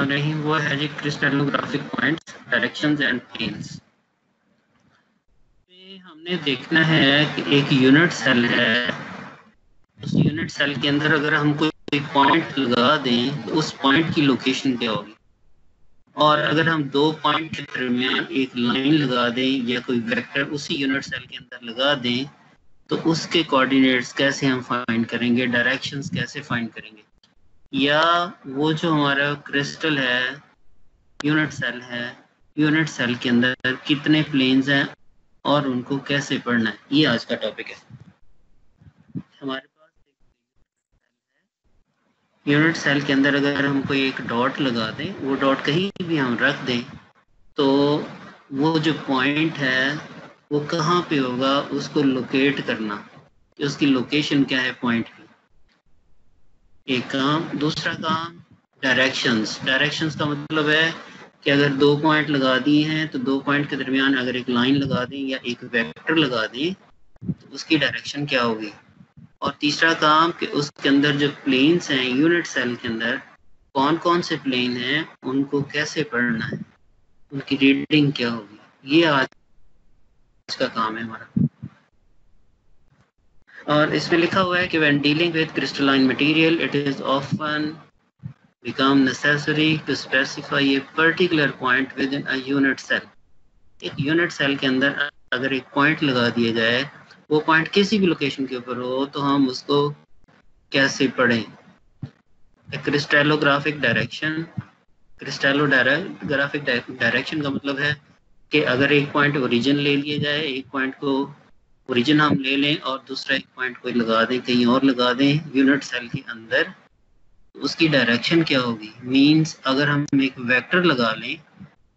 नहीं, वो है जी crystallographic points, directions and planes. हमने देखना है कि एक यूनिट सेल है, उस यूनिट सेल के अंदर अगर हम कोई पॉइंट लगा दें तो उस पॉइंट की लोकेशन क्या होगी, और अगर हम दो पॉइंट के दरमियान एक लाइन लगा दें या कोई वेक्टर उसी यूनिट सेल के अंदर लगा दें तो उसके कोऑर्डिनेट्स कैसे हम फाइंड करेंगे, डायरेक्शंस कैसे फाइंड करेंगे, या वो जो हमारा क्रिस्टल है, यूनिट सेल है, यूनिट सेल के अंदर कितने प्लेन्स हैं और उनको कैसे पढ़ना है, ये आज का टॉपिक है। हमारे पास यूनिट सेल के अंदर अगर हम कोई एक डॉट लगा दें, वो डॉट कहीं भी हम रख दें तो वो जो पॉइंट है वो कहाँ पे होगा, उसको लोकेट करना, उसकी लोकेशन क्या है पॉइंट की, एक काम। दूसरा काम डायरेक्शंस। डायरेक्शंस का मतलब है कि अगर दो पॉइंट लगा दिए हैं तो दो पॉइंट के दरमियान अगर एक लाइन लगा दें या एक वेक्टर लगा दें तो उसकी डायरेक्शन क्या होगी। और तीसरा काम कि उसके अंदर जो प्लेन्स हैं यूनिट सेल के अंदर कौन कौन से प्लेन हैं, उनको कैसे पढ़ना है, उनकी रीडिंग क्या होगी, ये आज का काम है हमारा। और इसमें लिखा हुआ है कि when dealing with crystalline material it is often become necessary to specify a particular point within a unit cell। एक यूनिट सेल के अंदर अगर एक पॉइंट लगा दिया जाए, वो पॉइंट किसी भी लोकेशन के ऊपर हो तो हम उसको कैसे पढ़ें। Crystallographic direction. क्रिस्टलोग्राफिक डायरेक्शन का मतलब है कि अगर एक पॉइंट ओरिजिन ले लिया जाए, एक पॉइंट को ओरिजिन हम ले लें और दूसरा एक पॉइंट को लगा दें, कहीं और लगा दें यूनिट सेल के अंदर, उसकी डायरेक्शन क्या होगी। मींस अगर हम एक वेक्टर लगा लें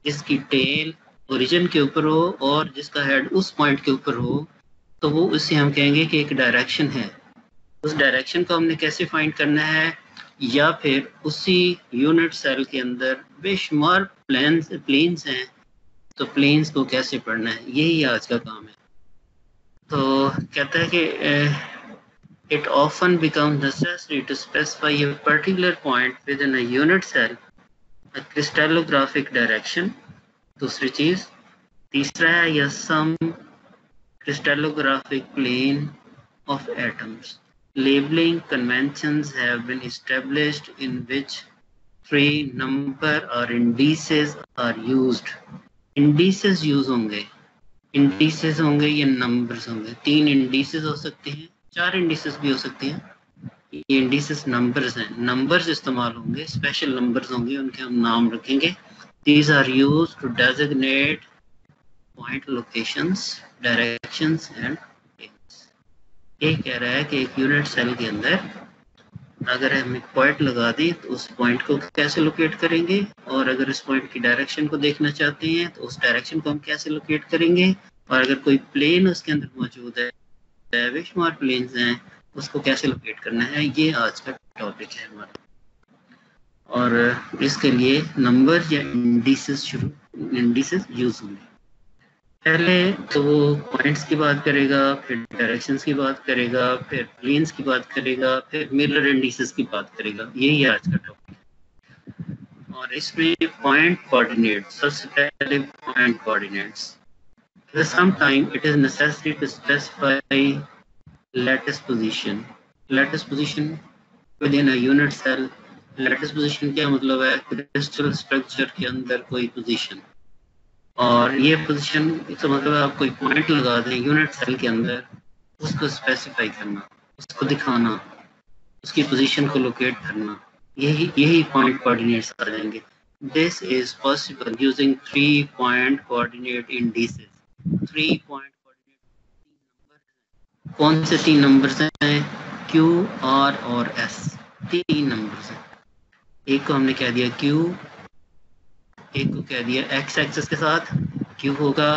जिसकी टेल ओरिजिन के ऊपर हो और जिसका हेड उस पॉइंट के ऊपर हो तो वो उससे हम कहेंगे कि एक डायरेक्शन है। उस डायरेक्शन को हमने कैसे फाइंड करना है, या फिर उसी यूनिट सेल के अंदर बेशुमार प्लेन्स हैं तो प्लेन्स को कैसे पढ़ना है, यही आज का काम है। तो कहता है कि it often becomes necessary to specify a particular point within a unit cell, a crystallographic direction। दूसरी चीज, तीसरा है या some crystallographic plane of atoms। Labeling conventions have been established in which three number or indices are used। indices use होंगे, indices होंगे या numbers होंगे। तीन इंडिसेस हो सकते हैं, चार इंडिसेस भी हो सकते हैं। ये इंडिसेस नंबर्स हैं, नंबर्स इस्तेमाल होंगे, स्पेशल नंबर्स होंगे, उनके हम नाम रखेंगे। These are used to designate point locations, directions and planes. ये कह रहा है कि एक यूनिट सेल के अंदर अगर हम एक पॉइंट लगा दें तो उस पॉइंट को कैसे लोकेट करेंगे, और अगर उस पॉइंट की डायरेक्शन को देखना चाहते हैं तो उस डायरेक्शन को हम कैसे लोकेट करेंगे, और अगर कोई प्लेन उसके अंदर मौजूद है, बेशुमार प्लेन्स हैं, उसको कैसे लोकेट करना है, ये आज का टॉपिक है हमारा। और इसके लिए नंबर या इंडिसेस यूज होंगे। पहले तो वो पॉइंट्स की बात करेगा, फिर डायरेक्शंस की बात करेगा, फिर प्लेन्स की बात करेगा, फिर मिरर इंडिसेस की बात करेगा। यही आज का टॉपिक। और इसमें पॉइंट कोऑर्डिनेट, सबसे पहले point coordinates. Sometime it is necessary to specify lattice position. Lattice position within a unit cell. Lattice position क्या मतलब है, क्रिस्टल स्ट्रक्चर के अंदर कोई पोजीशन। और ये पोजीशन का मतलब आप कोई पॉइंट लगा दें यूनिट सेल के अंदर, उसको स्पेसिफाई करना, उसको दिखाना, उसकी पोजीशन को लोकेट करना, यही पॉइंट कोऑर्डिनेट्स आ जाएंगे। This is possible using 3 point coordinate indices. 3 point coordinate कौन से 3 नंबर्स हैं, Q, R और S। 3 नंबर्स हैं। एक को हमने कह दिया Q, एक को कह दिया एक्स एक्सिस के साथ Q होगा,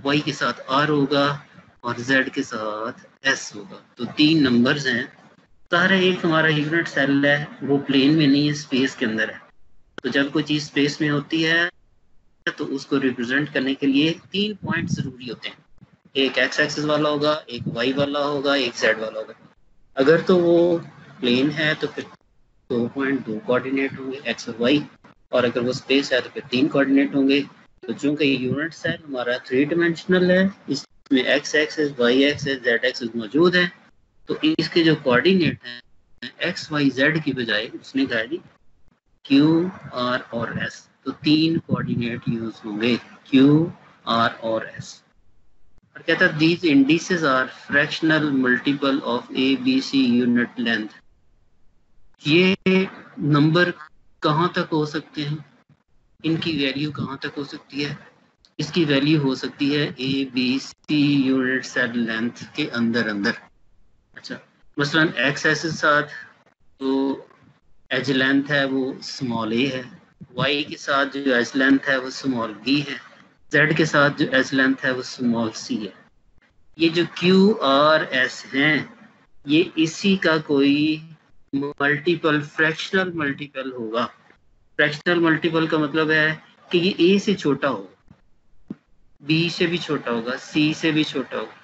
Y के साथ R होगा और Z के साथ S होगा। तो 3 नंबर्स हैं। सारे एक हमारा यूनिट सेल है, वो प्लेन में नहीं है, स्पेस के अंदर है। तो जब कोई चीज स्पेस में होती है तो उसको रिप्रेजेंट करने के लिए 3 पॉइंट जरूरी होते हैं। एक एक्स एक्सिस वाला होगा, एक Y वाला होगा, एक Z वाला होगा। अगर तो वो प्लेन है तो फिर 2 पॉइंट 2 कोऑर्डिनेट होंगे, एक्स और वाई। और अगर वो स्पेस है तो फिर 3 कोऑर्डिनेट होंगे। तो चूंकि यूनिट सेल हमारा 3 डायमेंशनल है, इसमें x axis, y axis, z axis मौजूद है, तो इसके जो कोऑर्डिनेट हैं एक्स वाई जेड की बजाय उसने कहा जी क्यू आर और एस, तो 3 कोऑर्डिनेट यूज होंगे, क्यू आर और एस। और कहता है these indices are fractional multiple of a b c unit length. ये नंबर कहाँ तक हो सकते हैं, इनकी वैल्यू कहाँ तक हो सकती है? इसकी वैल्यू हो सकती है a b c unit cell length के अंदर अंदर। अच्छा, मसलन एक्स एक्सिस के साथ तो एज लेंथ है वो स्मॉल ए है, वाई के साथ जो एज लेंथ है वो स्मॉल बी है, जेड के साथ जो एज लेंथ है वो स्मॉल सी है। ये जो क्यू आर एस हैं ये इसी का कोई मल्टीपल, फ्रैक्शनल मल्टीपल होगा। फ्रैक्शनल मल्टीपल का मतलब है कि ये ए से छोटा होगा, बी से भी छोटा होगा, सी से भी छोटा होगा।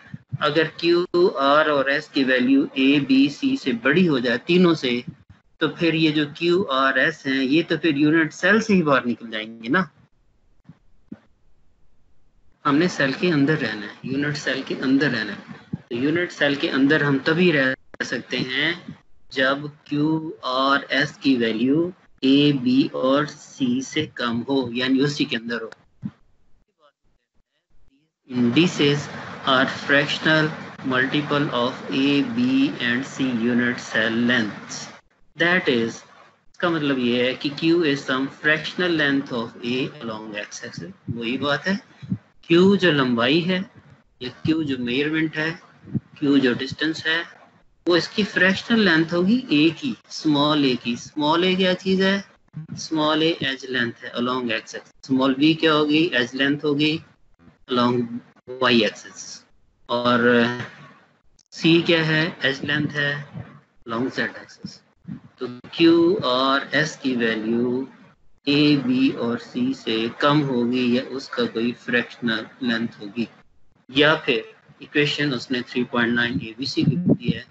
अगर क्यू आर और एस की वैल्यू ए बी सी से बड़ी हो जाए तीनों से, तो फिर ये जो क्यू आर एस हैं ये तो फिर यूनिट सेल से ही बाहर निकल जाएंगे ना। हमने सेल के अंदर रहना है, यूनिट सेल के अंदर रहना है। तो यूनिट सेल के अंदर हम तभी रह सकते हैं जब क्यू आर एस की वैल्यू ए बी और सी से कम हो, यानी उसी के अंदर हो। Indices are fractional multiple of a b and c unit cell lengths. That is, इसका मतलब ये है कि Q is some fractional length of A along x axis. वही बात है, Q जो लंबाई है या Q जो मेजरमेंट है, Q जो डिस्टेंस है, वो इसकी फ्रैक्शनल लेंथ होगी A की, स्मॉल a की। स्मॉल a क्या चीज है? स्मॉल a एज लेंथ है along x axis. Small b क्या होगी? एज लेंथ होगी along y एक्सिस। और C क्या है? एज लेंथ है along z एक्सिस। तो Q और S की वैल्यू A, B और C से कम होगी या उसका कोई फ्रैक्शनल लेंथ होगी, या फिर इक्वेशन उसने 3.9 ABC की दी है,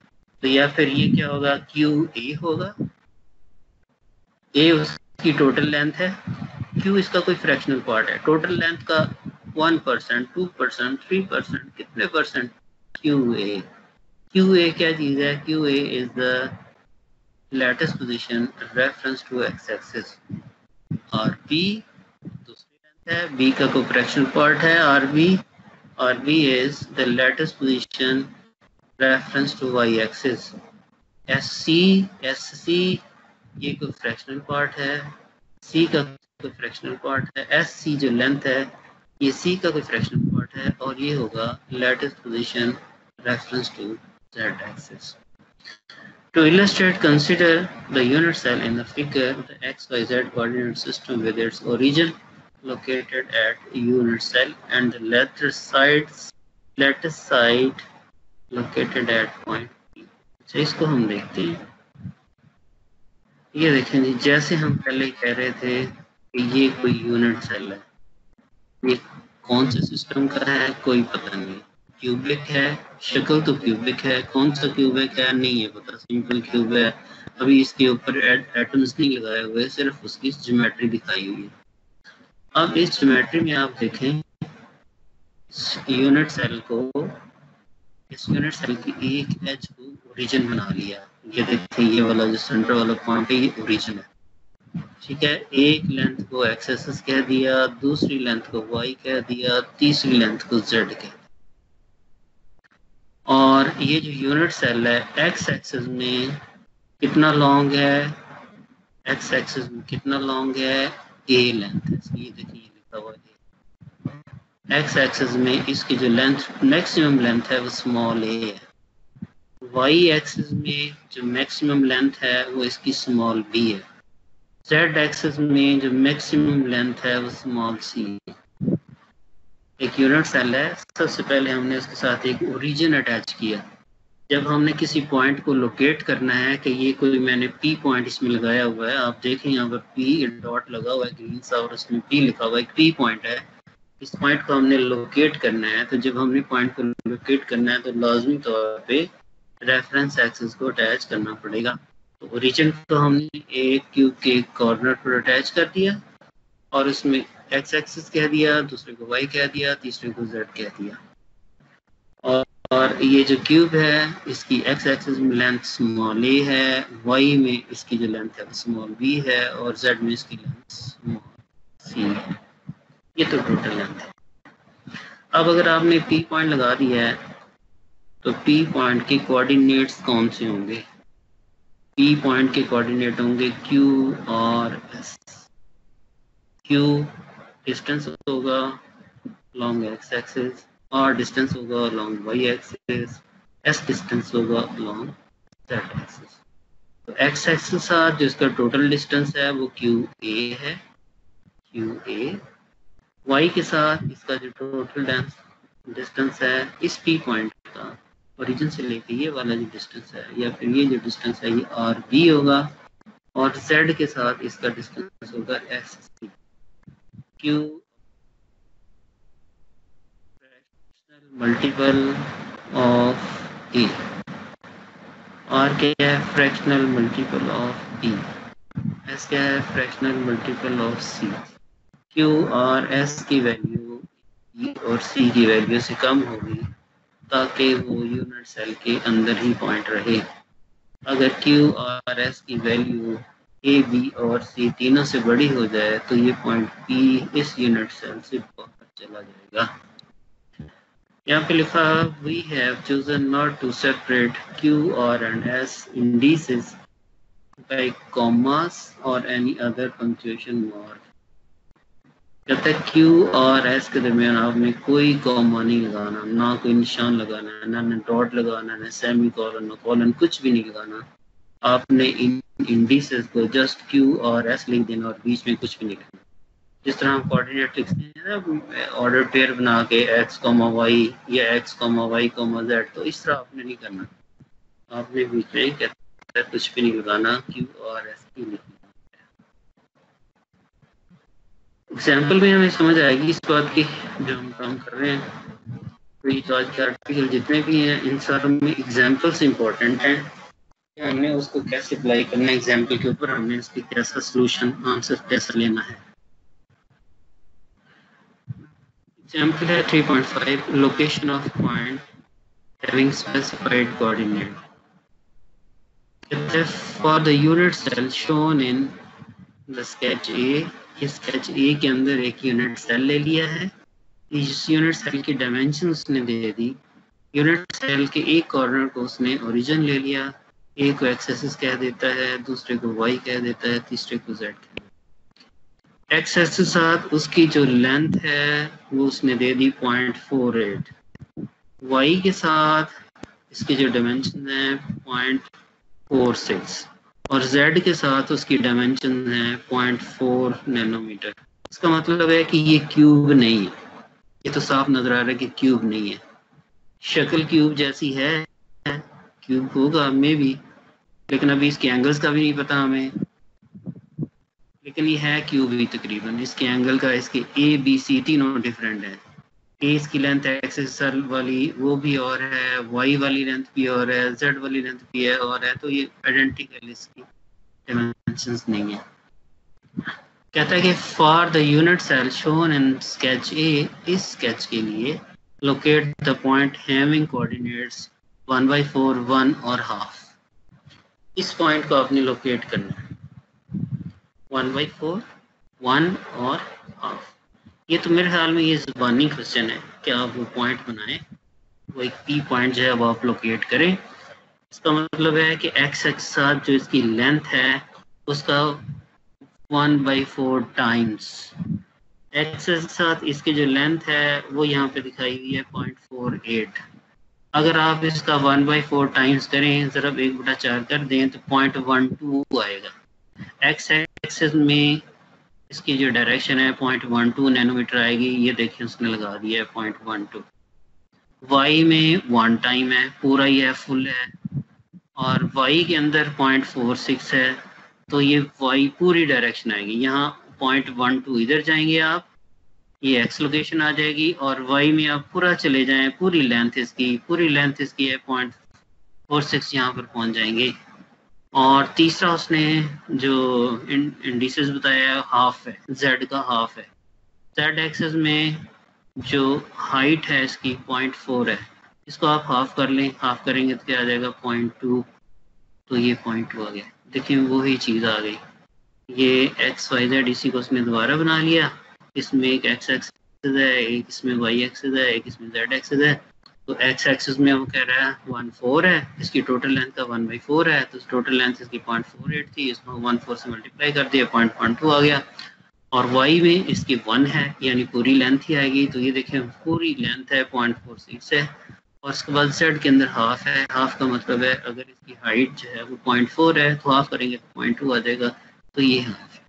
तो या फिर ये क्या होगा? QA होगा, A उसकी टोटल लेंथ है, Q इसका कोई फ्रैक्शनल पार्ट है। टोटल लेंथ का 1%, 2%, 3%, कितने परसेंट? QA। QA क्या चीज़ है? QA is the lattice position reference to x axis। और B दूसरी लेंथ है, B का कोई फ्रैक्शनल पार्ट है RB, और B is the lattice position reference to y axis। SC ये कोई फ्रैक्शनल पार्ट है, C का कोई फ्रैक्शनल पार्ट है, SC जो लेंथ है ये C का कोई फ्रैक्शनल पार्ट है, और ये होगा lattice position reference to z axis। To illustrate, consider the unit cell in the figure, the XYZ coordinate system with its origin located at unit cell and the lattice side located at point P। अच्छा, इसको हम देखते हैं। ये देखें जी, जैसे हम पहले कह रहे थे कि ये कोई यूनिट सेल है, ये कौन से सिस्टम का है कोई पता नहीं, क्यूबिक है, शक्ल तो क्यूबिक है, कौन सा क्यूबिक है नहीं है पता, सिंपल क्यूब है, अभी इसके ऊपर एटम्स नहीं लगाए हुए, सिर्फ उसकी ज्योमेट्री दिखाई हुई है। अब इस ज्योमेट्री में आप देखें यूनिट सेल को, इस यूनिट सेल की एक एज को ओरिजिन बना लिया। ये देखिए ये वाला जो सेंटर वाला पॉइंट है ये ओरिजिन है, ठीक है। एक लेंथ को एक्स एक्सिस कह दिया, दूसरी लेंथ को वाई कह दिया, तीसरी लेंथ को जेड कह दिया। और ये जो यूनिट सेल है एक्स एक्सिस में कितना लॉन्ग है? एक्स एक्सिस में कितना लॉन्ग है? ए लेंथ है, ये देखिए लिखा हुआ है। एक्स एक्सिस में इसकी जो लेंथ, मैक्सिमम लेंथ है वो स्मॉल ए है। वाई एक्सिस में जो मैक्सिमम लेंथ है वो इसकी स्मॉल बी है। जेड एक्सिस में जो मैक्सिमम लेंथ है वो स्मॉल सी है। एक यूनिट सेल है, सबसे पहले हमने उसके साथ एक ओरिजिन अटैच किया। जब हमने किसी पॉइंट को लोकेट करना है कि ये कोई, मैंने पी पॉइंट इसमें लगाया हुआ है, आप देखें यहाँ पर पी डॉट लगा हुआ है ग्रीन सा और उसमें पी लिखा हुआ है, पी पॉइंट है। इस पॉइंट को हमने लोकेट करना है, तो जब हमने पॉइंट को लोकेट करना है तो लाजमी तौर पे रेफरेंस एक्सिस को अटैच करना पड़ेगा। तो ओरिजिन को हमने एक क्यूब के कॉर्नर पर अटैच कर दिया और उसमें एक्स एक्सिस कह दिया, दूसरे को वाई कह दिया, तीसरे को जेड कह दिया। और ये जो क्यूब है इसकी एक्स एक्सिस में लेंथ स्मॉल ए है, वाई में इसकी जो लेंथ है वो स्मॉल बी है और जेड में इसकी लेंथ स्मॉल सी है। ये तो टोटल लेंथ है। अब अगर आपने पी पॉइंट लगा दिया है तो पी पॉइंट के कोऑर्डिनेट्स कौन से होंगे? पी पॉइंट के कोऑर्डिनेट होंगे क्यू और एस। क्यू डिस्टेंस होगा लॉन्ग एक्स एक्सिस और डिस्टेंस होगा long y axis, s distance होगा लॉन्ग जेड एक्सिस। तो एक्स एक्सिस के साथ जो इसका टोटल डिस्टेंस है वो क्यू ए है, क्यू ए। वाई के साथ इसका जो टोटल डिस्टेंस है इस पी पॉइंट का ओरिजिन से लेके ये वाला जो डिस्टेंस है या फिर ये जो डिस्टेंस है ये आर बी होगा और जेड के साथ इसका डिस्टेंस होगा S C. Q multiple of A, R क्या है fractional multiple of B, S क्या है fractional multiple of C. Q और एस की वैल्यू ई और सी की वैल्यू से कम होगी ताकि वो यूनिट सेल के अंदर ही पॉइंट रहे। अगर क्यू और एस की वैल्यू ए बी और सी तीनों से बड़ी हो जाए तो ये पॉइंट पी इस यूनिट सेल से बाहर चला जाएगा। यहाँ पे लिखा we have chosen not to separate Q R and S indices by commas or any other punctuation mark. कहता है क्यू और एस के दरमियान आपने कोई कॉमा नहीं लगाना, ना कोई निशान लगाना है, ना डॉट लगाना है, सेमी कॉलन, ना कॉलन, कुछ भी नहीं लगाना। आपने इन इंडिसेस को जस्ट क्यू और एस लिख देना और बीच में कुछ भी नहीं लिखना। जिस तरह हम कोऑर्डिनेट लिखते हैं ना ऑर्डर पेयर बना के एक्स कॉमा वाई या x comma y comma z, तो इस तरह आपने नहीं करना। आपने बीच में कहता है कुछ भी नहीं लगाना, क्यू और एस की लिखना। एग्जाम्पल में हमें समझ आएगी इस बात की जो हम काम कर रहे हैं। तो ये जो आज के आर्टिकल जितने भी हैं इन सारों में एग्जाम्पल्स इंपॉर्टेंट हैं। हमने उसको कैसे अप्लाई करना है एग्जाम्पल के ऊपर, हमने इसकी कैसा सोल्यूशन आंसर कैसा लेना है। एग्जाम्पल है 3.5 location of point having specified coordinate. For the unit cell shown in the sketch A, इस स्केच ए के अंदर एक यूनिट सेल ले लिया है। इस यूनिट सेल की डायमेंशन उसने दे दी। यूनिट सेल के एक कॉर्नर को उसने ओरिजिन ले लिया, एक को एक्स एक्सिस कह देता है, दूसरे को वाई कह देता है, तीसरे को जेड कह देता है। एक्स एक्सिस के साथ उसकी जो लेंथ है वो उसने दे दी 0.48। वाई के साथ इसकी जो डायमेंशन है 0.46 और जेड के साथ उसकी डायमेंशन है 0.4 नैनोमीटर। इसका मतलब है कि ये क्यूब नहीं है। ये तो साफ नजर आ रहा है कि क्यूब नहीं है। शक्ल क्यूब जैसी है, क्यूब होगा मे भी, लेकिन अभी इसके एंगल्स का भी नहीं पता हमें, लेकिन ये है क्यूब ही तकरीबन। इसके एंगल का इसके ए बी सी तीनों डिफरेंट है। ए इसकी लेंथ एक्सिस वाली वो भी और है, वाई वाली लेंथ भी और है, जेड वाली लेंथ भी है और है, तो ये आइडेंटिकल इसकी डायमेंशंस नहीं है। कहता है कि for the unit cell shown in sketch A, इस स्केच के लिए locate the point having coordinates 1/4, 1 और हाफ। इस पॉइंट को आपने लोकेट करना है 1/4, 1 और हाफ। ये तो मेरे ख्याल में ये ज़बानी क्वेश्चन है कि आप वो पॉइंट बनाएं, वो एक पी पॉइंट जो है वो आप लोकेट करें। इसका मतलब है कि एक्स एक्स साथ जो इसकी लेंथ है उसका 1/4 टाइम्स, एक्स के साथ इसकी जो लेंथ है वो यहाँ पे दिखाई हुई है 0.48। अगर आप इसका 1/4 टाइम्स करें, ज़रा 1/4 कर दें तो 0.12 आएगा। एक्स एक्सिस में इसकी जो डायरेक्शन है 0.12 नैनोमीटर आएगी। ये देखिए उसने लगा दिया है 0.12। वाई में 1 टाइम है, पूरा ये फुल है, और वाई के अंदर 0.46 है, तो ये वाई पूरी डायरेक्शन आएगी। यहाँ 0.12 इधर जाएंगे आप, ये एक्स लोकेशन आ जाएगी, और वाई में आप पूरा चले जाएं, पूरी लेंथ इसकी है 0.46, यहाँ पर पहुंच जाएंगे। और तीसरा उसने जो इंडिसेस बताया हाफ है, z का हाफ है। z एक्सेस में जो हाइट है इसकी 0.4 है, इसको आप हाफ कर लें, हाफ करेंगे तो क्या आ जाएगा 0.2, तो ये 0.2 आ गया। देखिए वही चीज़ आ गई, ये XYZ इसी को उसने दोबारा बना लिया, इसमें एक x एक्सिस है, एक इसमें y एक्सिस है, एक इसमें z एक्सिस है। तो x एक्सिस में वो कह रहा है 1.4 है, इसकी टोटल लेंथ का 1/4 है, तो टोटल लेंथ इसकी 0.48 थी, इसको 1/4 से मल्टीप्लाई कर दिया, 0.12 आ गया। और y में इसकी 1 है, यानी पूरी लेंथ ही आएगी। तो ये देखें पूरी लेंथ है 0.46 है, और उसके बाद z के अंदर हाफ है। हाफ का मतलब है अगर इसकी हाइट जो है वो 0.4 है तो हाफ करेंगे तो 0.2 आ जाएगा, तो ये हाफ।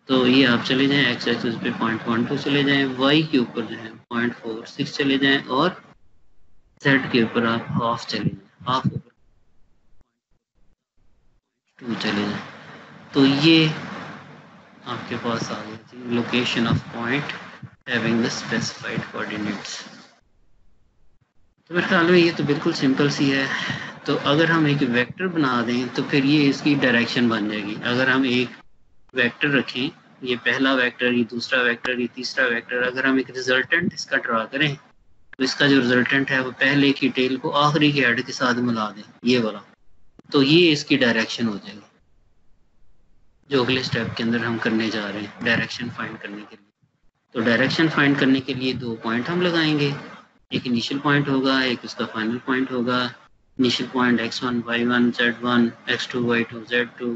तो ये आप चले जाएं x एक्सिस पे 0.12 चले जाएं, y के ऊपर जो है 0.46 चले जाएं, और z के ऊपर आप हाफ चले जाएं, हाफ ऊपर 2 चले जाएं। तो ये आपके पास आ गई थी location of point having the specified coordinates. तो मेरे ख्याल में ये तो बिल्कुल सिंपल सी है। तो अगर हम एक वेक्टर बना दें तो फिर ये इसकी डायरेक्शन बन जाएगी। अगर हम एक वेक्टर रखें, ये पहला वेक्टर, ये दूसरा वेक्टर, ये तीसरा वेक्टर, अगर हम एक रिजल्टेंट इसका ड्रा करें तो इसका जो रिजल्टेंट है वो पहले की टेल को आखिरी के हेड के साथ मिला दें, ये वाला, तो ये इसकी डायरेक्शन हो जाएगी जो अगले स्टेप के अंदर हम करने जा रहे हैं डायरेक्शन फाइंड करने के लिए। तो डायरेक्शन फाइंड करने के लिए 2 पॉइंट हम लगाएंगे, एक इनिशियल पॉइंट होगा, एक उसका फाइनल पॉइंट होगा। Initial point x1 y1 z1 x2 y2 z2,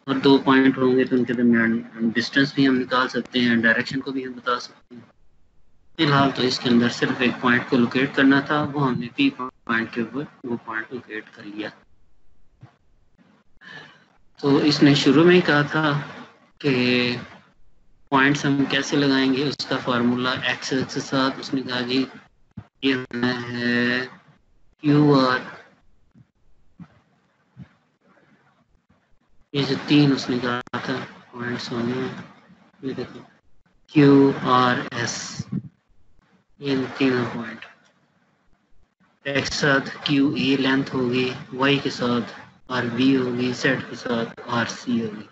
और 2 पॉइंट होंगे तो उनके दरमियान डिस्टेंस भी हम निकाल सकते हैं, डायरेक्शन को भी हम बता सकते हैं। फिलहाल तो इसके अंदर सिर्फ एक पॉइंट को लोकेट करना था, वो हमने पी पॉइंट के ऊपर वो पॉइंट लोकेट कर लिया। तो इसने शुरू में ही कहा था कि पॉइंट्स हम कैसे लगाएंगे, उसका फार्मूला एक्स के साथ। उसने कहा जी ये है क्यू आर, ये जो 3 उसने कहा था पॉइंट्स होने, ये देखो क्यू आर एस, ये तीनों पॉइंट। एक्स के साथ क्यू ए लेंथ होगी, वाई के साथ आर बी होगी, जेड के साथ आर सी होगी,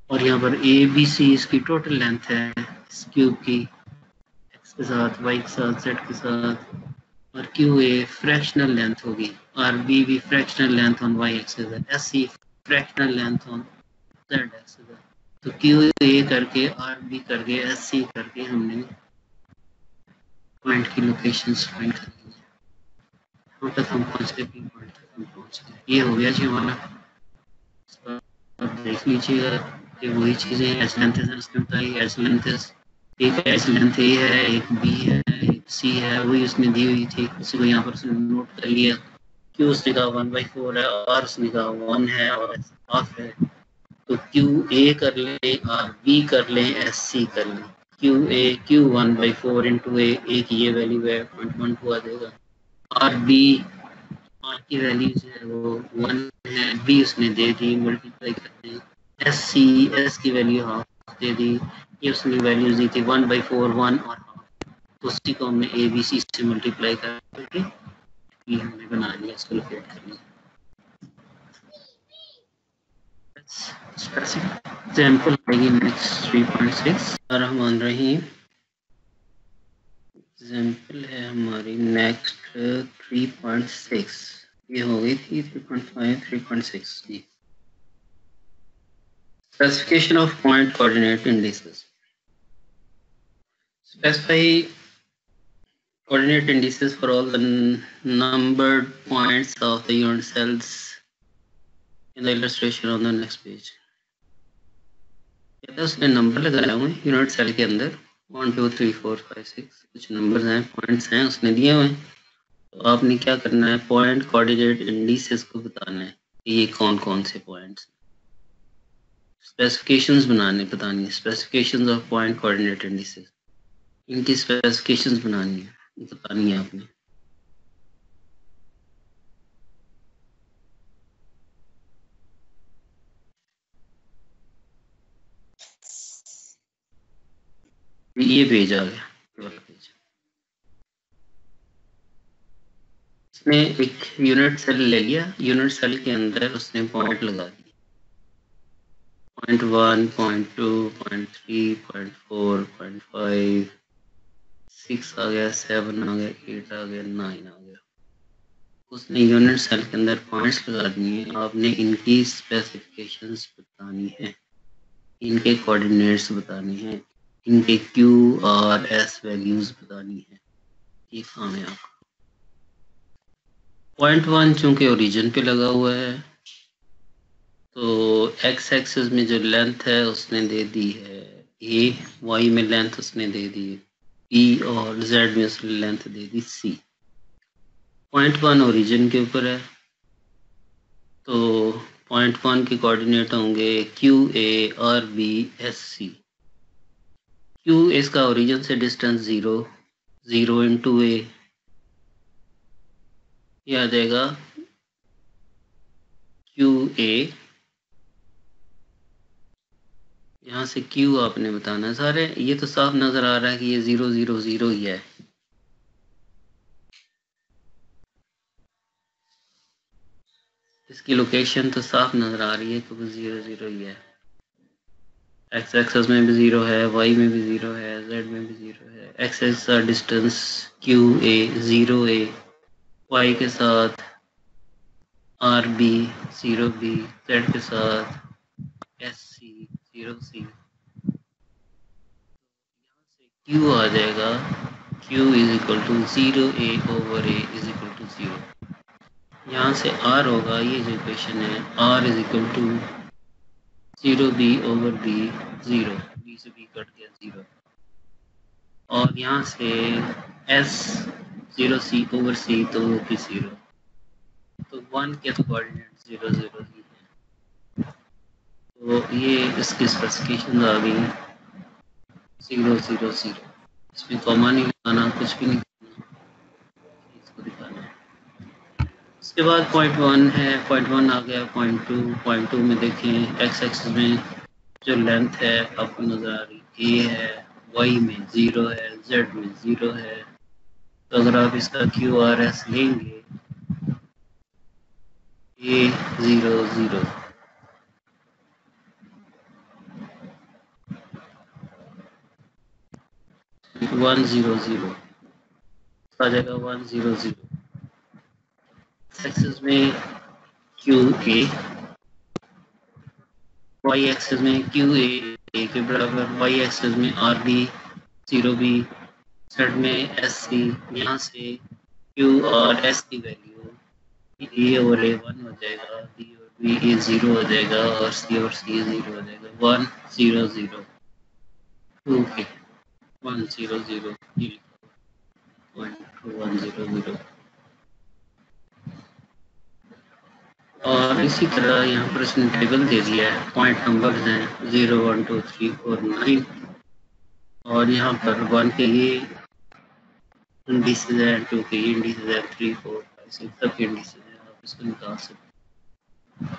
और यहाँ पर ए बी सी इसकी टोटल लेंथ है इस क्यूब की, एक्स के साथ, वाई के साथ, जेड के साथ, और क्यू ए फ्रैक्शनल लेंथ होगी, आर बी भी fractional length on Y axis है, S C fractional length on Z axis है। तो क्यू ए करके आर बी करके एस सी करके हमने पॉइंट की लोकेशंस फाइंड कर ली है। यहाँ तक हम पहुँच गए, पी पॉइंट तक हम पहुँच गए, ये हो गया जी हमारा। अब देख लीजिएगा कि वही चीज़ें एच लेंथ उसने बताई, एच लेंथ एक एच लेंथ ए है, एक बी है, एक सी है, वही उसने दी हुई थी, उसी को यहाँ पर उसने नोट कर लिया। क्यू उसने कहा 1/4 है, आर उसने कहा 1 है और हाफ है। तो क्यू ए कर लें, आर बी कर लें, एस सी कर लें। क्यू 1/4 इंटू ए की ये वैल्यू है 0.12 आ जाएगा। आर बी, आर की वैल्यू जो है वो 1 है, बी उसने दे दी, मल्टीप्लाई करते हैं। एस सी, एस की वैल्यू हाफ दे दी, ये उसने वैल्यूज दी थी 1/4 1 और हाफ, तो उसी को हमने ए बी सी से मल्टीप्लाई करके ये हमने बना लिया, इसको लोकेट कर लिया। एग्जाम्पल आएगी नेक्स्ट 3.6 और हम मान रहे हैं एग्जाम्पल है हमारी नेक्स्ट 3.6, ये हो गई थी 3.5 3.6 जी। Specification of point coordinate indices. Specify coordinate indices for all the numbered points of the unit cells in the illustration on the next page. उसने नंबर लगाया हुए यूनिट सेल के अंदर 1 2 3 4 5 6 कुछ नंबर्स हैं, पॉइंट्स हैं उसने दिए हुए हैं। तो आपने क्या करना है, पॉइंट कोऑर्डिनेट इंडिसेस को बताना है कि ये कौन कौन से पॉइंट्स, स्पेसिफिकेशंस बतानी है, specifications of point coordinate indices, इनकी स्पेसिफिकेशंस बतानी है आपने। ये पेज आ गया, इसमें उसने एक यूनिट सेल ले लिया, यूनिट सेल के अंदर उसने पॉइंट लगा दिया, 0.1, 0.2, 0.3, 0.4, 0.5, 6 आ गया, 7 आ गया, 8 आ गया, 9 आ गया। उसने यूनिट सेल के अंदर पॉइंट्स लगा दिए। आपने इनकी स्पेसिफिकेशंस बतानी है, इनके कोऑर्डिनेट्स बताने हैं, इनके क्यू और एस वैल्यूज बतानी है। ये काम है आपका। 0.1 चूंकि ओरिजिन पे लगा हुआ है तो एक्स एक्सिस में जो लेंथ है उसने दे दी है ए, वाई में लेंथ उसने दे दी पी और जेड में उसने लेंथ दे दी सी। 0.1 ओरिजिन के ऊपर है तो 0.1 के कोऑर्डिनेट होंगे q a r b s C. Q इसका ओरिजिन से डिस्टेंस 0, 0 इंटू ए, यह आ जाएगा क्यू ए, यहाँ से क्यू आपने बताना है। सारे ये तो साफ नजर आ रहा है कि ये 0 0 0 ही है। इसकी लोकेशन तो साफ नजर आ रही है कि वो 0 0 ही है। एक्स एक्सिस में भी 0 है, वाई में भी 0 है, जेड में भी 0 है। एक्स एक्सिस का distance q a 0 a, y के साथ आर बी 0 बी, जेड के साथ एस सी 0 सी। क्यू आ जाएगा Q is equal to 0 A over A is equal to 0। यहाँ से R होगा, ये जो इक्वेशन है, R is equal to 0 B over B 0, B से B कट गया 0, और यहाँ से S 0 C ओवर C तो वो भी 0, तो 1 के कोऑर्डिनेट 0 0 ही है। तो ये इसकी स्पेसिफिकेशन आ गई 0 0 0। इसमें कॉमा नहीं लगाना, कुछ भी नहीं करना, इसको दिखाना है। इसके बाद 0.1 है, 0.1 आ गया, 0.2, 0.2 में देखें एक्स एक्सिस में जो लेंथ है आपको नजर आ रही ए है, वाई में 0 है, जेड में 0 है। तो अगर आप इसका क्यू आर एस लेंगे ए 0 0, वन जीरो जीरो आ जाएगा 1 0 0। एक्सिस में क्यू ए, वाई एक्सिस में क्यू ए के बराबर, वाई एक्सिस में आर बी 0 बी, जेड में एस सी। यहाँ से क्यू और एस की वैल्यू ए और ए 1 हो जाएगा, बी और बी ए 0 हो जाएगा, और सी और सी 0 हो जाएगा। 1 0 0 2 के 1 0 0 1 0 0। और इसी तरह यहाँ पर इसने टेबल दे दिया है, पॉइंट नंबर्स हैं 0 1 2 3 4 9, और यहाँ पर 1 के ये इंडिसेस हैं, 2 के ये इंडिसेस हैं, 3 4 5 6 सब के इंडिसेस हैं, आप इसको निकाल सकते हैं।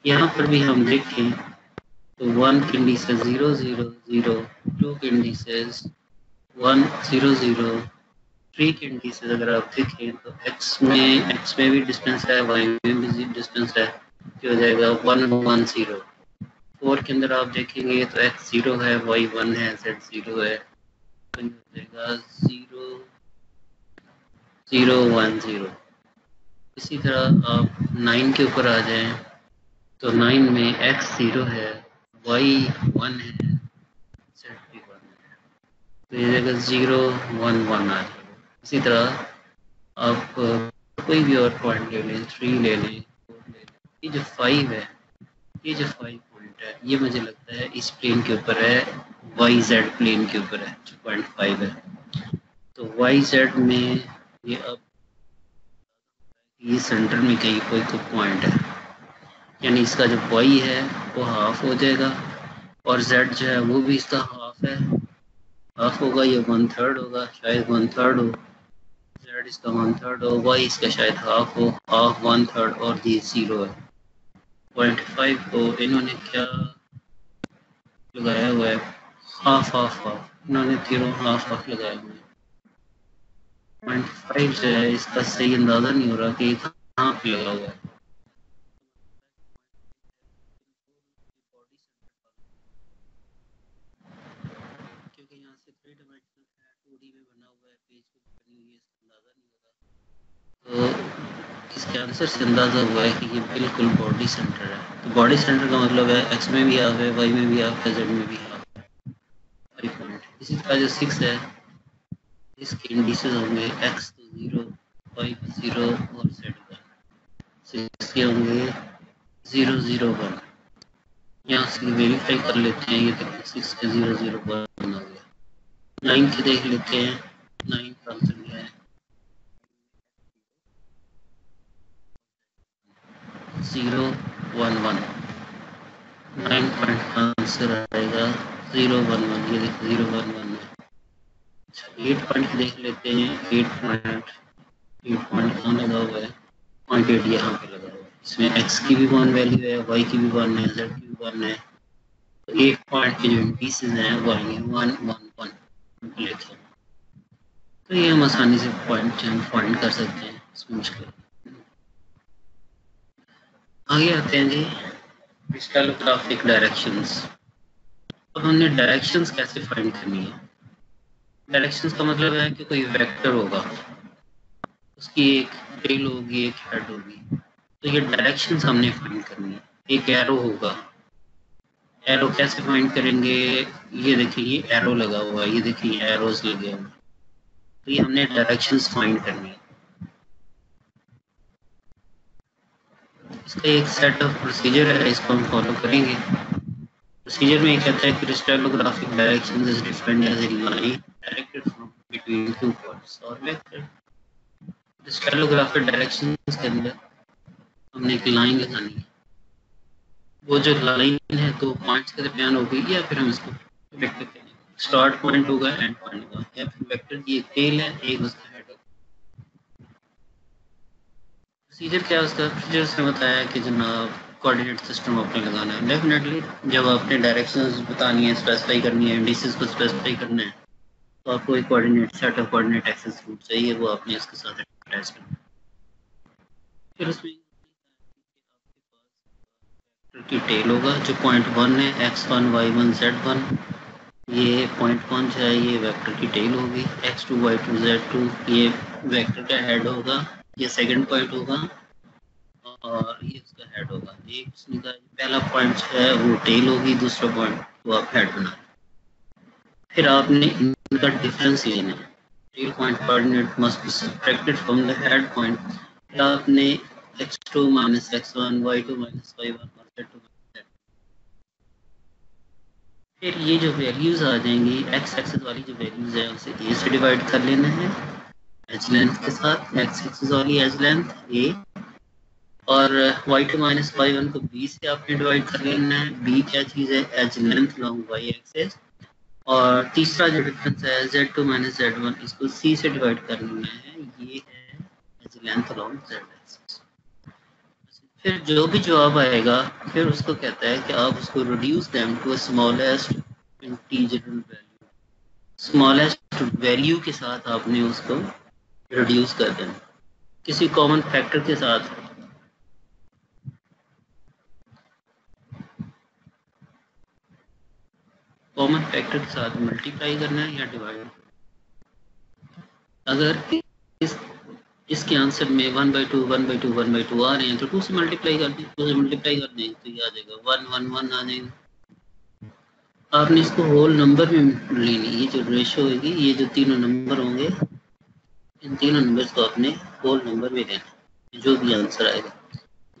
यहाँ पर भी हम देखें तो 1 के इंडिसेस 0 0 0, 2 के इंडिसेस 1 0 0, 3 के इंडिसेस अगर आप देखें तो x में भी डिस्टेंस है, y में भी डिस्टेंस है, जो हो जाएगा 1 1 0। 4 के अंदर आप देखेंगे तो x 0 है, y 1 है, z 0 है, तो हो जाएगा 0 0 1 0। इसी तरह आप 9 के ऊपर आ जाएं तो 9 में x 0 है, y 1 है, z भी 1 है, तो ये जगह 0 1 1 आ जाएगा। इसी तरह आप कोई भी और पॉइंट ले लें, 3 ले लें, 4 ले लें। ये जो 5 है, ये जो 5 पॉइंट है, ये मुझे लगता है इस प्लेन के ऊपर है, वाई जेड प्लेन के ऊपर है जो 0.5 है। तो वाई जेड में ये अब ये सेंटर में कहीं कोई तो पॉइंट है, यानी इसका जो वाई है वो हाफ हो जाएगा, और जेड जो है वो भी इसका हाफ है, हाफ होगा, ये 1/3 होगा, शायद 1/3 हो, जेड इसका 1/3 हो, वाई इसका शायद हाफ हो, हाफ 1/3, और ये 0 है। 0.5 को इन्होंने क्या लगाया हुआ है, हाफ हाफ हाफ, इन्होंने तीनों हाफ हाफ लगाए हुए हैं। 0.5 जो है इसका सही अंदाजा नहीं हो रहा कि कहाँ पे लगा हुआ है। क्योंकि यहाँ से 3 डायमेंशनल है, 2D में बना हुआ है, पेज पे बनी हुई है, इसका अंदाजा नहीं होगा। तो इसके आंसर से अंदाजा हुआ है कि ये बिल्कुल बॉडी सेंटर है। तो बॉडी सेंटर का मतलब है एक्स में भी हाफ है, वाई में भी हाफ है, जेड में भी हाफ है। 5 पॉइंट। इसी तरह जो 6 है इसके इंडिसेस होंगे एक्स तो 0, वाई तो 0 और जेड 1। 6 के होंगे 0 0 1। यहाँ से वेरीफाई कर लेते हैं। ये देखिए 6 के 0 0 1 आ गया। 9 के देख लेते हैं। 9 का आंसर क्या है? 0 1 1। 9 पॉइंट का आंसर आएगा 0 1 1। ये देखिए 0 1 1 है। अच्छा 8 पॉइंट देख लेते हैं। 8 पॉइंट कहाँ लगा हुआ है? 0.8 यहाँ पे लगा हुआ है। इसमें x की भी 1 वैल्यू है, y की भी 1 है, z की भी 1 है। तो 8 पॉइंट के जो इंडिसेस हैं वो आएंगे 1 1 1 लिखे। तो ये हम आसानी से पॉइंट हम फाइंड कर सकते हैं, इसमें मुश्किल। आगे आते हैं जी क्रिस्टलोग्राफिक डायरेक्शंस। अब हमने डायरेक्शंस कैसे फाइंड करनी है? डायरेक्शंस का मतलब है कि कोई वेक्टर होगा, उसकी एक टेल होगी, एक हेड होगी। तो ये डायरेक्शंस हमने फाइंड करनी है। एक एरो होगा, एरो कैसे फाइंड करेंगे? ये देखिए ये एरो लगा हुआ है, ये देखिए एरोज लगे हुए हैं। तो ये हमने डायरेक्शंस फाइंड करनी है। इसका एक सेट ऑफ प्रोसीजर है, इसको हम फॉलो करेंगे। प्रोसीजर में कहता है crystallographic direction is defined as a line directed from between two points और वेक्टर। क्रिस्टलोग्राफिक डायरेक्शन के अंदर हमने एक लाइन लगानी है। वो जो लाइन है दो पॉइंट्स के दरमियान होगी, या फिर हम इसको वेक्टर कहेंगे। स्टार्ट पॉइंट होगा, एंड पॉइंट होगा, या फिर वेक्टर की एक टेल है, एक उसका हेड होगा। प्रोसीजर क्या है उसका? प्रोसीजर से बताया कि जनाब कोऑर्डिनेट सिस्टम आपने लगाना है। डेफिनेटली जब आपने डायरेक्शंस बतानी है, स्पेसिफाई करनी है, इंडिसेस को स्पेसिफाई करना है, तो आपको एक coordinate set of coordinate axes root चाहिए, वो आपने इसके साथ अटैच करना है। फिर उसमें की टेल होगा जो पॉइंट 1 है, x1 y1 z1। ये पॉइंट 1 जो है ये वेक्टर की टेल होगी। x2 y2 z2 ये वेक्टर का हेड होगा, ये सेकंड पॉइंट होगा और ये उसका हेड होगा। एक उसने कहा पहला पॉइंट है वो टेल होगी, दूसरा पॉइंट वो आप हेड बना। फिर आपने इनका डिफरेंस लेना है। Tail point coordinate must be subtracted from the head point. फिर आपने x2 minus x1 y2 minus y1 और z2। फिर ये जो वैल्यूज आ जाएंगी, x एक्सिस वाली जो वैल्यूज है उसे a से डिवाइड कर लेना है एज लेंथ के साथ। x एक्सिस वाली एज लेंथ a और y2 माइनस y1 को b से आपने डिवाइड कर लेना है। b क्या चीज़ है? Edge length long y axis. और तीसरा जो डिफरेंस है z2 माइनस z1, इसको c से डिवाइड कर लेना है, ये है edge length long z axis. फिर जो भी जवाब आएगा फिर उसको कहता है कि आप उसको reduce them to smallest integral value. Smallest value के साथ आपने उसको रिड्यूस कर देना किसी कॉमन फैक्टर के साथ। कॉमन फैक्टर के साथ मल्टीप्लाई करना है या डिवाइड। अगर इसके आंसर में 1/2 1/2 1/2 आ रहे हैं तो 2 से मल्टीप्लाई कर दें, 2 से मल्टीप्लाई कर दें तो ये आ जाएगा 1 1 1 आ जाएगा। आपने इसको होल नंबर में लेनी, ये जो रेशो होगी, ये जो तीनों नंबर होंगे, इन तीनों नंबर्स को आपने होल नंबर में लेना, जो भी आंसर आएगा।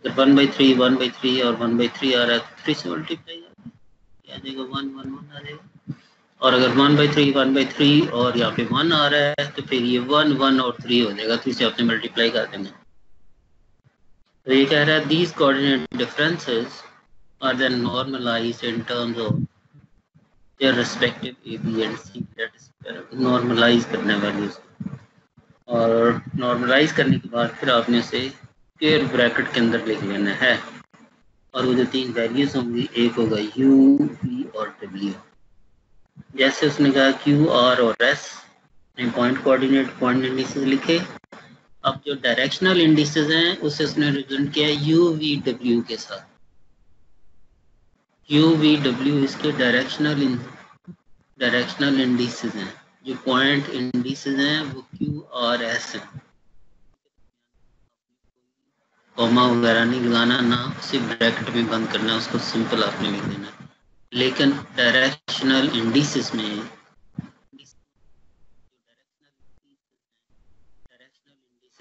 अगर 1/3 1/3 और 1/3 आ रहा है तो 3 से मल्टीप्लाई आ जाएगा 1 1 1 आ जाएगा। और अगर 1/3 1/3 और यहाँ पे 1 आ रहा है तो फिर ये 1 1 और 3 हो जाएगा, 3 से आपने मल्टीप्लाई कर देना। तो ये कह रहा है these coordinate differences are then normalized in terms of their respective a b and c। that is normalize करना है वैल्यूज, और normalize करने के बाद फिर आपने उसे स्क्वायर ब्रैकेट के अंदर लिख लेना है। और वो जो तीन वैल्यूज होंगी, एक होगा u, v और w। जैसे उसने कहा q, r और s point coordinate point indices लिखे। अब जो डायरेक्शनल इंडिसेस हैं उसे उसने रिप्रेजेंट किया UVW के साथ। UVW इसके डायरेक्शनल इंडिसेस हैं। जो पॉइंट इंडिसेस हैं वो QRS है। कॉमा वगैरह नहीं लगाना, ना उसे ब्रैकेट में बंद करना, उसको सिंपल आपने लिख देना। लेकिन डायरेक्शनल इंडिसेस में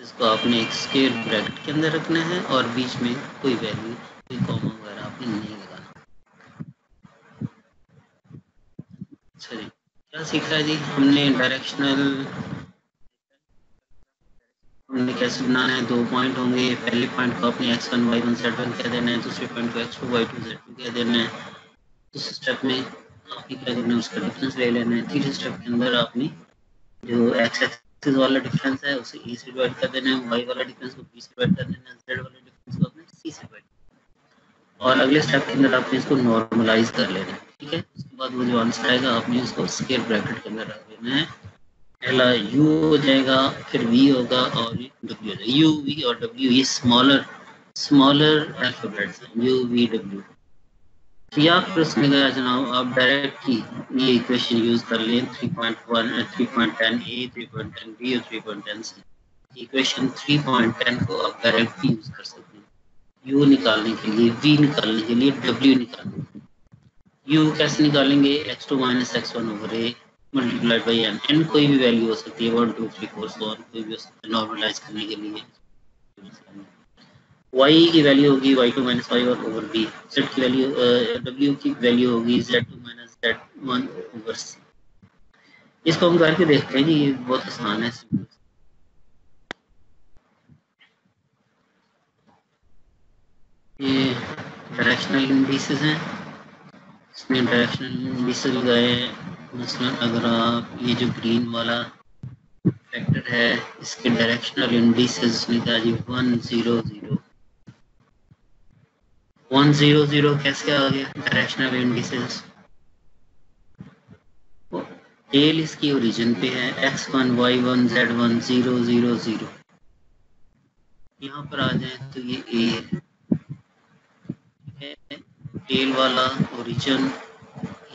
इसको आपने एक स्क्वायर ब्रैकेट के अंदर रखना है और बीच में कोई वैल्यू, कोई कॉमा वगैरह आपने नहीं लगाना। अच्छा जी, क्या सीखा है जी हमने? डायरेक्शनल हमने कैसे बनाना है? 2 पॉइंट होंगे, पहले पॉइंट को आपने x1 y1 z1 कह देना है, दूसरे पॉइंट को x2 y2 z2 कह देना है। दूसरे स्टेप में आपने क्या करना है, उसका डिफरेंस ले लेना है। तीसरे स्टेप के अंदर आपने जो x एक्सिस वाला डिफरेंस है उसे a से डिवाइड कर देना है, y वाला डिफरेंस को b से डिवाइड कर देना है, z वाला डिफरेंस को आपने c से डिवाइड, और अगले स्टेप के अंदर आपने इसको नॉर्मलाइज कर लेना है। ठीक है, उसके बाद वो जो आंसर आएगा आपने उसको स्क्वायर ब्रैकेट के अंदर रख देना है। पहला u हो जाएगा, फिर v होगा और w हो जाएगा। u v और w ये स्मॉलर अल्फाबेट्स हैं, u v w। तो या फिर उसने कहा जनाब आप डायरेक्ट ही ये इक्वेशन यूज कर लें 3.1 3.10 a 3.10 b और 3.10 c। इक्वेशन 3.10 को आप डायरेक्ट ही यूज कर सकते हैं u निकालने के लिए, v निकालने के लिए, w निकालने के लिए। u कैसे निकालेंगे? x2 minus x1 over a multiplied by n। n कोई भी वैल्यू हो सकती है, 1 2 3 4 so on, कोई भी हो सकता है नॉर्मलाइज करने के लिए। y की वैल्यू होगी y2 minus y1 over b। z की वैल्यू w की वैल्यू होगी z2 minus z1 over c। इसको हम करके देखते हैं जी, ये बहुत आसान है। ये डायरेक्शनल इंडिसेस हैं, इसमें डायरेक्शनल इंडिसेस लगाए। मसलन अगर आप ये जो ग्रीन वाला फैक्टर है इसके डायरेक्शनल इंडिसेस निकाल जी 100 कैसे आ गया डायरेक्शनल इंडिसेस? टेल इसकी ओरिजिन पे है x1 y1 z1 0 0 0। यहाँ पर आ जाए तो ये a है, टेल वाला ओरिजिन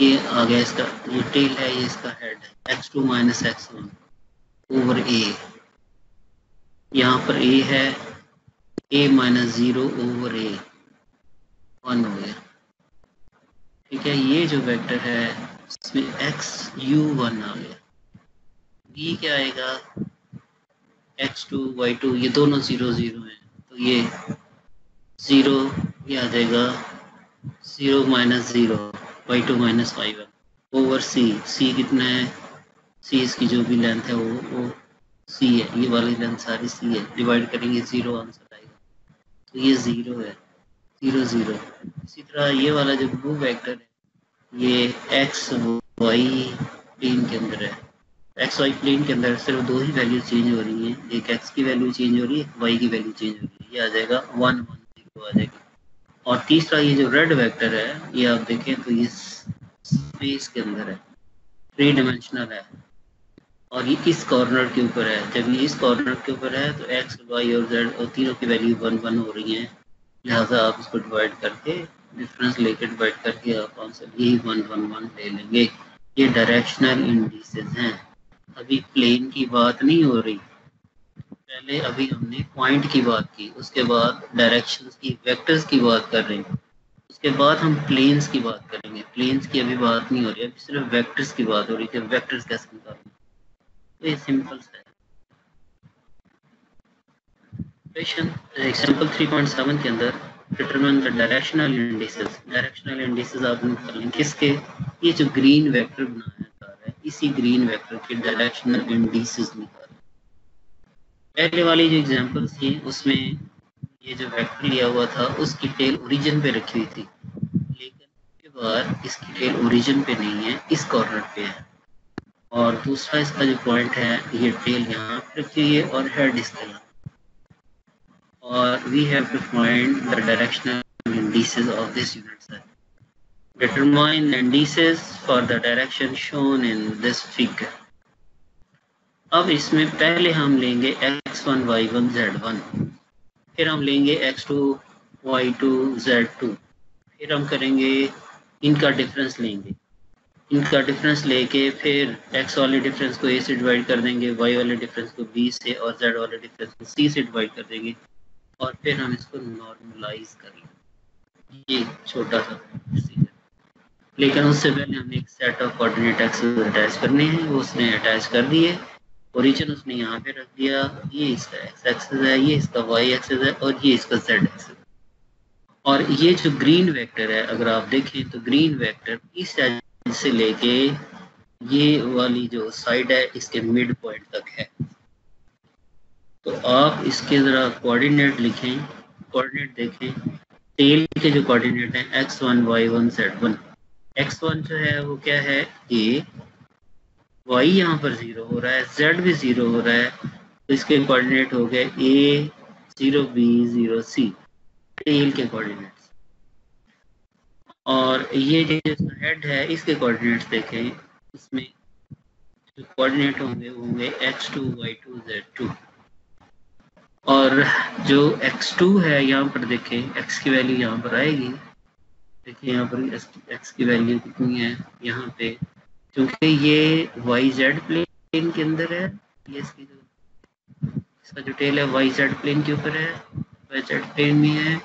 ये आ गया, इसका ये टेल है, ये इसका हेड है x2 minus x1 over a। यहाँ पर a है, a माइनस 0 ओवर a 1 हो गया। ठीक है, ये जो वेक्टर है इसमें x u1 आ गया। b क्या आएगा? x2 y2 ये दोनों 0 0 हैं तो ये 0 ये आ जाएगा 0 minus 0 y2 minus y1 over c कितना है? c इसकी जो भी लेंथ है वो c है, ये वाली लेंथ सारी c है, डिवाइड करेंगे 0 आंसर आएगा। तो ये 0 है, 0 0। इसी तरह ये वाला जो ब्लू वेक्टर है ये x y प्लेन के अंदर है। एक्स वाई प्लेन के अंदर सिर्फ दो ही वैल्यू चेंज हो रही हैं, एक एक्स की वैल्यू चेंज हो रही है, एक वाई की वैल्यू चेंज हो रही है, ये आ जाएगा 1 1 0 आ जाएगा। और तीसरा ये जो रेड वेक्टर है ये आप देखें तो ये स्पेस के अंदर है, 3 डायमेंशनल है और ये इस कॉर्नर के ऊपर है। जब ये इस कॉर्नर के ऊपर है तो एक्स वाई और जेड और तीनों की वैल्यू 1 1 हो रही है, लिहाजा आप इसको डिवाइड करके डिफरेंस लेकर डिवाइड करके आप आंसर यही 1 1 1 ले लेंगे। ये डायरेक्शनल इंडिसेस हैं। अभी प्लेन की बात नहीं हो रही, पहले अभी हमने पॉइंट की बात की, उसके बाद डायरेक्शंस की, वेक्टर्स की बात कर रहे हैं, उसके बाद हम प्लेन्स की बात करेंगे। प्लेन्स की अभी बात नहीं हो रही, अभी सिर्फ वेक्टर्स की बात हो रही है। वेक्टर्स कैसे निकालेंगे? तो ये सिंपल सा है। क्वेश्चन एग्जांपल 3.7 के अंदर determine the directional indices. Directional indices आप निकालेंगे किसके? ये जो ग्रीन वेक्टर बनाया जा रहा है इसी ग्रीन वेक्टर के डायरेक्शनल इंडिसेस निकालें। पहले वाली जो एग्जांपल थी उसमें ये जो वेक्टर लिया हुआ था उसकी टेल ओरिजिन पे रखी हुई थी, लेकिन इसके बाद इसकी टेल ओरिजिन पे नहीं है, इस कॉर्नर पे है। और दूसरा इसका जो पॉइंट है ये टेल यहाँ पे रखी हुई है और हेड इसके यहाँ। और we have to find the directional indices of this unit cell. Determine the indices for the direction shown in this figure. अब इसमें पहले हम लेंगे x1 y1 z1, फिर हम लेंगे x2 y2 z2, फिर हम करेंगे इनका डिफरेंस लेंगे, इनका डिफरेंस लेके फिर x वाले डिफरेंस को a से डिवाइड कर देंगे, y वाले डिफरेंस को b से और z वाले डिफरेंस को c से डिवाइड कर देंगे और फिर हम इसको नॉर्मलाइज कर लेंगे। ये छोटा सा प्रोसीजर, लेकिन उससे पहले हमें एक set of coordinate access attach करने हैं, वो उसने अटैच कर दिए। ओरिजिन उसने यहाँ पे रख दिया, ये इसका एक्स एक्सेस है, ये इसका वाई एक्सेस है और ये इसका जेड एक्सेस। और ये जो ग्रीन वेक्टर है, अगर आप देखें तो ग्रीन वेक्टर इस एज से लेके ये वाली जो साइड है इसके मिड पॉइंट तक है। तो आप इसके जरा कोऑर्डिनेट लिखें, कोऑर्डिनेट देखें। टेल के जो कोऑर्डिनेट हैं x1 y1 z1, x1 जो है वो क्या है a, y यहाँ पर 0 हो रहा है, z भी 0 हो रहा है, तो इसके कोऑर्डिनेट हो गए a 0 b 0 c, टेल के कोऑर्डिनेट्स। और ये जो हेड है इसके कोऑर्डिनेट्स देखें, इसमें जो कोऑर्डिनेट होंगे x2 y2 z2। और जो x2 है यहाँ पर देखें, x की वैल्यू यहाँ पर आएगी, देखिए यहाँ पर x की वैल्यू कितनी है यहाँ पे, क्योंकि ये YZ प्लेन के अंदर है, ये इसका जो टेल है YZ प्लेन के ऊपर है, YZ प्लेन में है,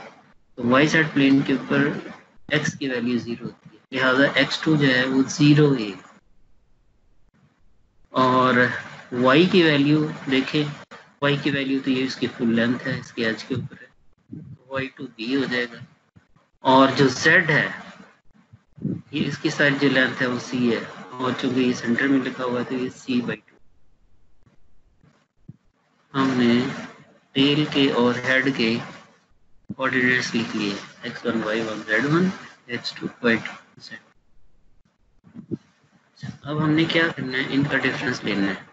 तो YZ प्लेन के ऊपर x की वैल्यू 0 होती है, लिहाजा x2 जो है वो 0 है। और y की वैल्यू देखें, y की वैल्यू तो ये इसकी फुल लेंथ है, इसके एज के ऊपर है, तो y2 b हो जाएगा। और जो z है ये इसकी साइड जो लेंथ है वो c है, और चूंकि ये सेंटर में लिखा हुआ है तो ये c/2। हमने टेल के और हेड के कोऑर्डिनेट्स लिख लिए, x1 y1 z1 x2 y2 z। अब हमने क्या करना है, इनका डिफरेंस लेना है।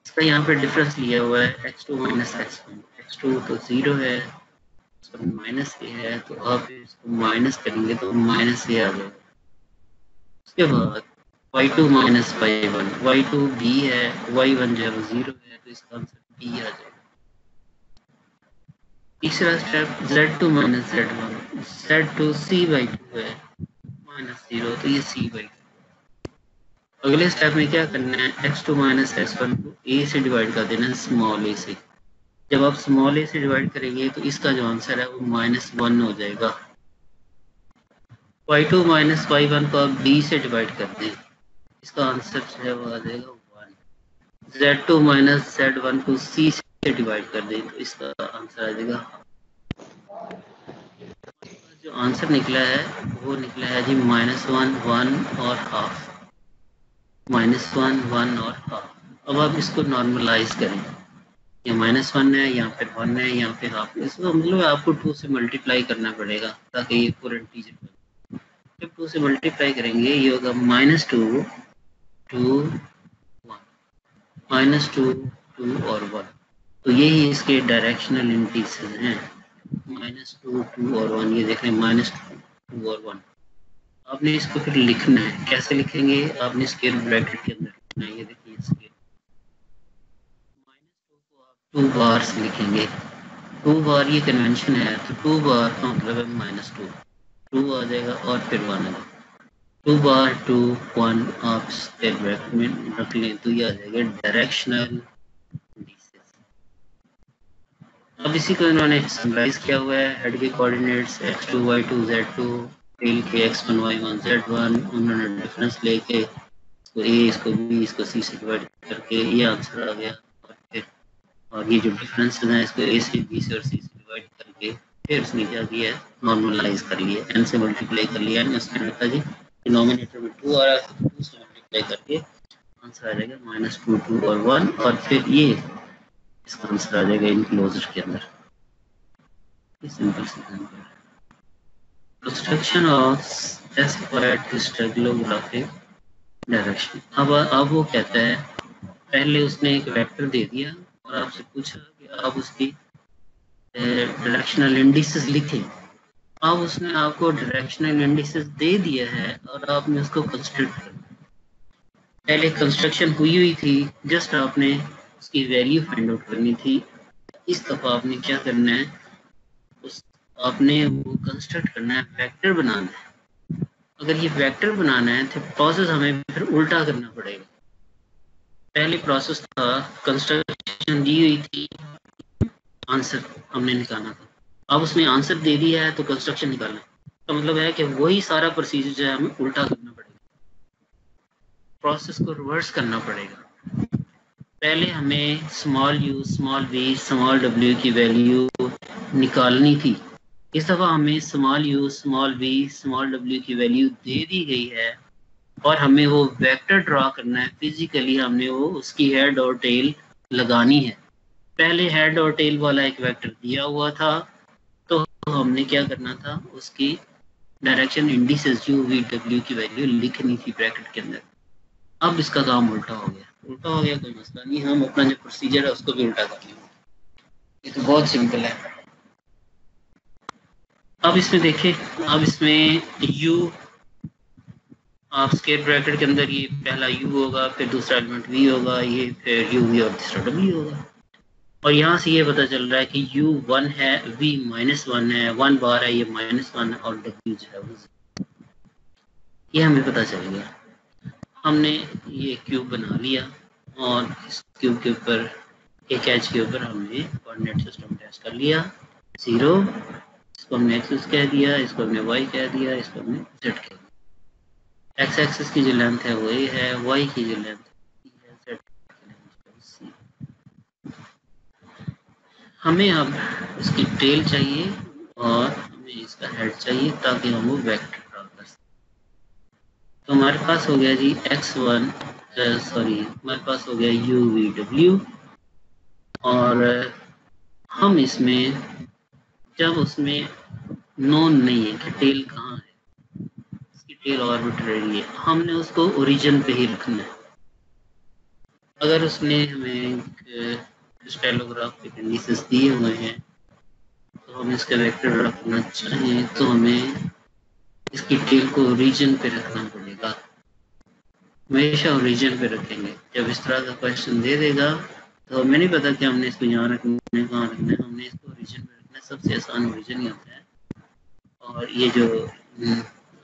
इसका यहाँ पे डिफरेंस लिया हुआ है x2 माइनस x1, x2 तो 0 है, माइनस ए है, तो आप इसको माइनस करेंगे तो माइनस ए आ जाएगा। उसके बाद y2 minus y1, y2 b है, y1 जो है वो 0 है, तो इसका आंसर b आ जाएगा। तीसरा step z2 minus z1, z2 c/2 है, माइनस 0, तो ये c/2। अगले स्टेप में क्या करना है, x2 माइनस x1 को a से डिवाइड कर देना है, स्मॉल a से। जब आप स्मॉल a से डिवाइड करेंगे तो इसका जो आंसर है वो -1 हो जाएगा। y2 माइनस y1 को आप b से डिवाइड कर दें, इसका आंसर जो है वो आ जाएगा 1। z2 माइनस z1 को c से डिवाइड कर दें तो इसका आंसर आ जाएगा, जो आंसर निकला है वो निकला है जी -1 1 और हाफ, -1 1 और हाफ। अब आप इसको नॉर्मलाइज करें, ये -1 है, यहाँ पे 1 है, यहाँ पे हाफ, इसको मतलब आपको 2 से मल्टीप्लाई करना पड़ेगा ताकि ये पूरा इंटीजर बने। जब 2 से मल्टीप्लाई करेंगे ये होगा -2 2 1, -2 2 और 1, तो यही इसके डायरेक्शनल इंटीजर्स हैं, -2 2 और 1। ये देख रहे हैं -2 2 और 1। आपने इसको फिर लिखना है, कैसे लिखेंगे, आपने स्क्वायर ब्रैकेट के अंदर लिखना है। ये देखिए स्क्वायर, -2 को आप 2 बार से लिखेंगे, 2 बार ये कन्वेंशन है, तो 2 बार का मतलब है -2, 2 आ जाएगा और फिर 1 आ जाएगा, 2 बार 2 1 आप स्क्वायर ब्रैकेट में रख लें तो ये आ जाएगा डायरेक्शनल इंडिसेस। अब इसी को इन्होंने समराइज किया हुआ है, हेड के coordinates x2 y2 z2, tell के x1 y1 z1, उन्होंने डिफरेंस लेके इसको a इसको b इसको c से डिवाइड करके ये आंसर आ गया। और फिर और ये जो डिफरेंसेस हैं इसको a से b से और c से डिवाइड करके फिर उसने क्या किया, नॉर्मलाइज कर लिया, n से मल्टीप्लाई कर लिया, उसने लिखा जी डिनोमिनेटर में 2 आ रहा है, 2 से मल्टीप्लाई करके आंसर आ जाएगा -2 2 और 1, और फिर ये इसका आंसर आ जाएगा इनक्लोजर के अंदर। Simple example, construction of specified stereographic direction. अब वो कहता है, पहले उसने एक वेक्टर दे दिया और आपसे पूछा कि आप उसकी डायरेक्शनल इंडिसेस लिखें। अब उसने आपको डायरेक्शनल इंडिसेस दे दिया है और आपने उसको कंस्ट्रक्ट करना। पहले कंस्ट्रक्शन हुई थी, जस्ट आपने उसकी वैल्यू फाइंड आउट करनी थी। इस दफ़ा आपने क्या करना है, उस आपने वो कंस्ट्रक्ट करना है, वेक्टर बनाना है। अगर ये वेक्टर बनाना है तो प्रोसेस हमें फिर उल्टा करना पड़ेगा। पहले प्रोसेस था कंस्ट्रक्शन दी हुई थी, आंसर हमने निकालना था। अब उसने आंसर दे दिया है तो कंस्ट्रक्शन निकालना, तो मतलब है कि वही सारा प्रोसीजर जो है हमें उल्टा करना पड़ेगा, प्रोसेस को रिवर्स करना पड़ेगा। पहले हमें small u, small v, small डब्ल्यू की वैल्यू निकालनी थी। इस दफ़ा हमें small u, small v, small डब्ल्यू की वैल्यू दे दी गई है और हमें वो वेक्टर ड्रॉ करना है। फिजिकली हमने वो उसकी हेड और टेल लगानी है। पहले हेड और टेल वाला एक वेक्टर दिया हुआ था, तो हमने क्या करना था, उसकी direction indices you V W की वैल्यू लिखनी थी ब्रैकेट के अंदर। अब इसका काम उल्टा हो गया, उल्टा हो गया कोई मसला नहीं, हम अपना जो प्रोसीजर है उसको भी उल्टा कर लेंगे। ये तो बहुत सिंपल है। अब इसमें देखें, अब इसमें u, आप स्क्वायर ब्रैकेट के अंदर ये पहला u होगा, फिर दूसरा एलिमेंट v होगा, ये फिर u v और तीसरा w होगा। और यहाँ से ये पता चल रहा है कि u 1 है, v -1 है, 1 बार है, ये -1 है और w जो है वो, ये हमें पता चल गया। हमने ये क्यूब बना लिया और इस क्यूब के ऊपर, एक एज के ऊपर हमने कोऑर्डिनेट सिस्टम अटैच कर लिया। 0, इसको हमने एक्सिस कह दिया, इसको हमने वाई कह दिया, इसको हमने जेड कह दिया। एक्स एक्सिस की जो लेंथ है वो ए है, वाई की जो लेंथ है, जेड की लेंथ सी। हमें अब इसकी टेल चाहिए और हमें इसका हेड चाहिए ताकि हम वो वेक्टर ड्रॉ कर सकें। तो हमारे पास हो गया जी x1, सॉरी हमारे पास हो गया u v w, और हम इसमें जब उसमें नोन नहीं है कि टेल कहाँ है, इसकी टेल ऑर्बिट्ररी है, हमने उसको ओरिजिन पे ही रखना है। अगर उसने हमें स्टाइलोग्राफ के इंडिसेस दिए हुए हैं तो हम इसका वेक्टर रखना चाहिए तो हमें इसकी टेल को ओरिजिन पे रखना पड़ेगा। हमेशा ओरिजिन पे रखेंगे। जब इस तरह का क्वेश्चन दे देगा तो हमें नहीं पता कि हमने इसको यहाँ रखना है, कहाँ रखना है, हमने इसको ओरिजिन पे रखना है। सबसे आसान ओरिजिन ही होता है। और ये जो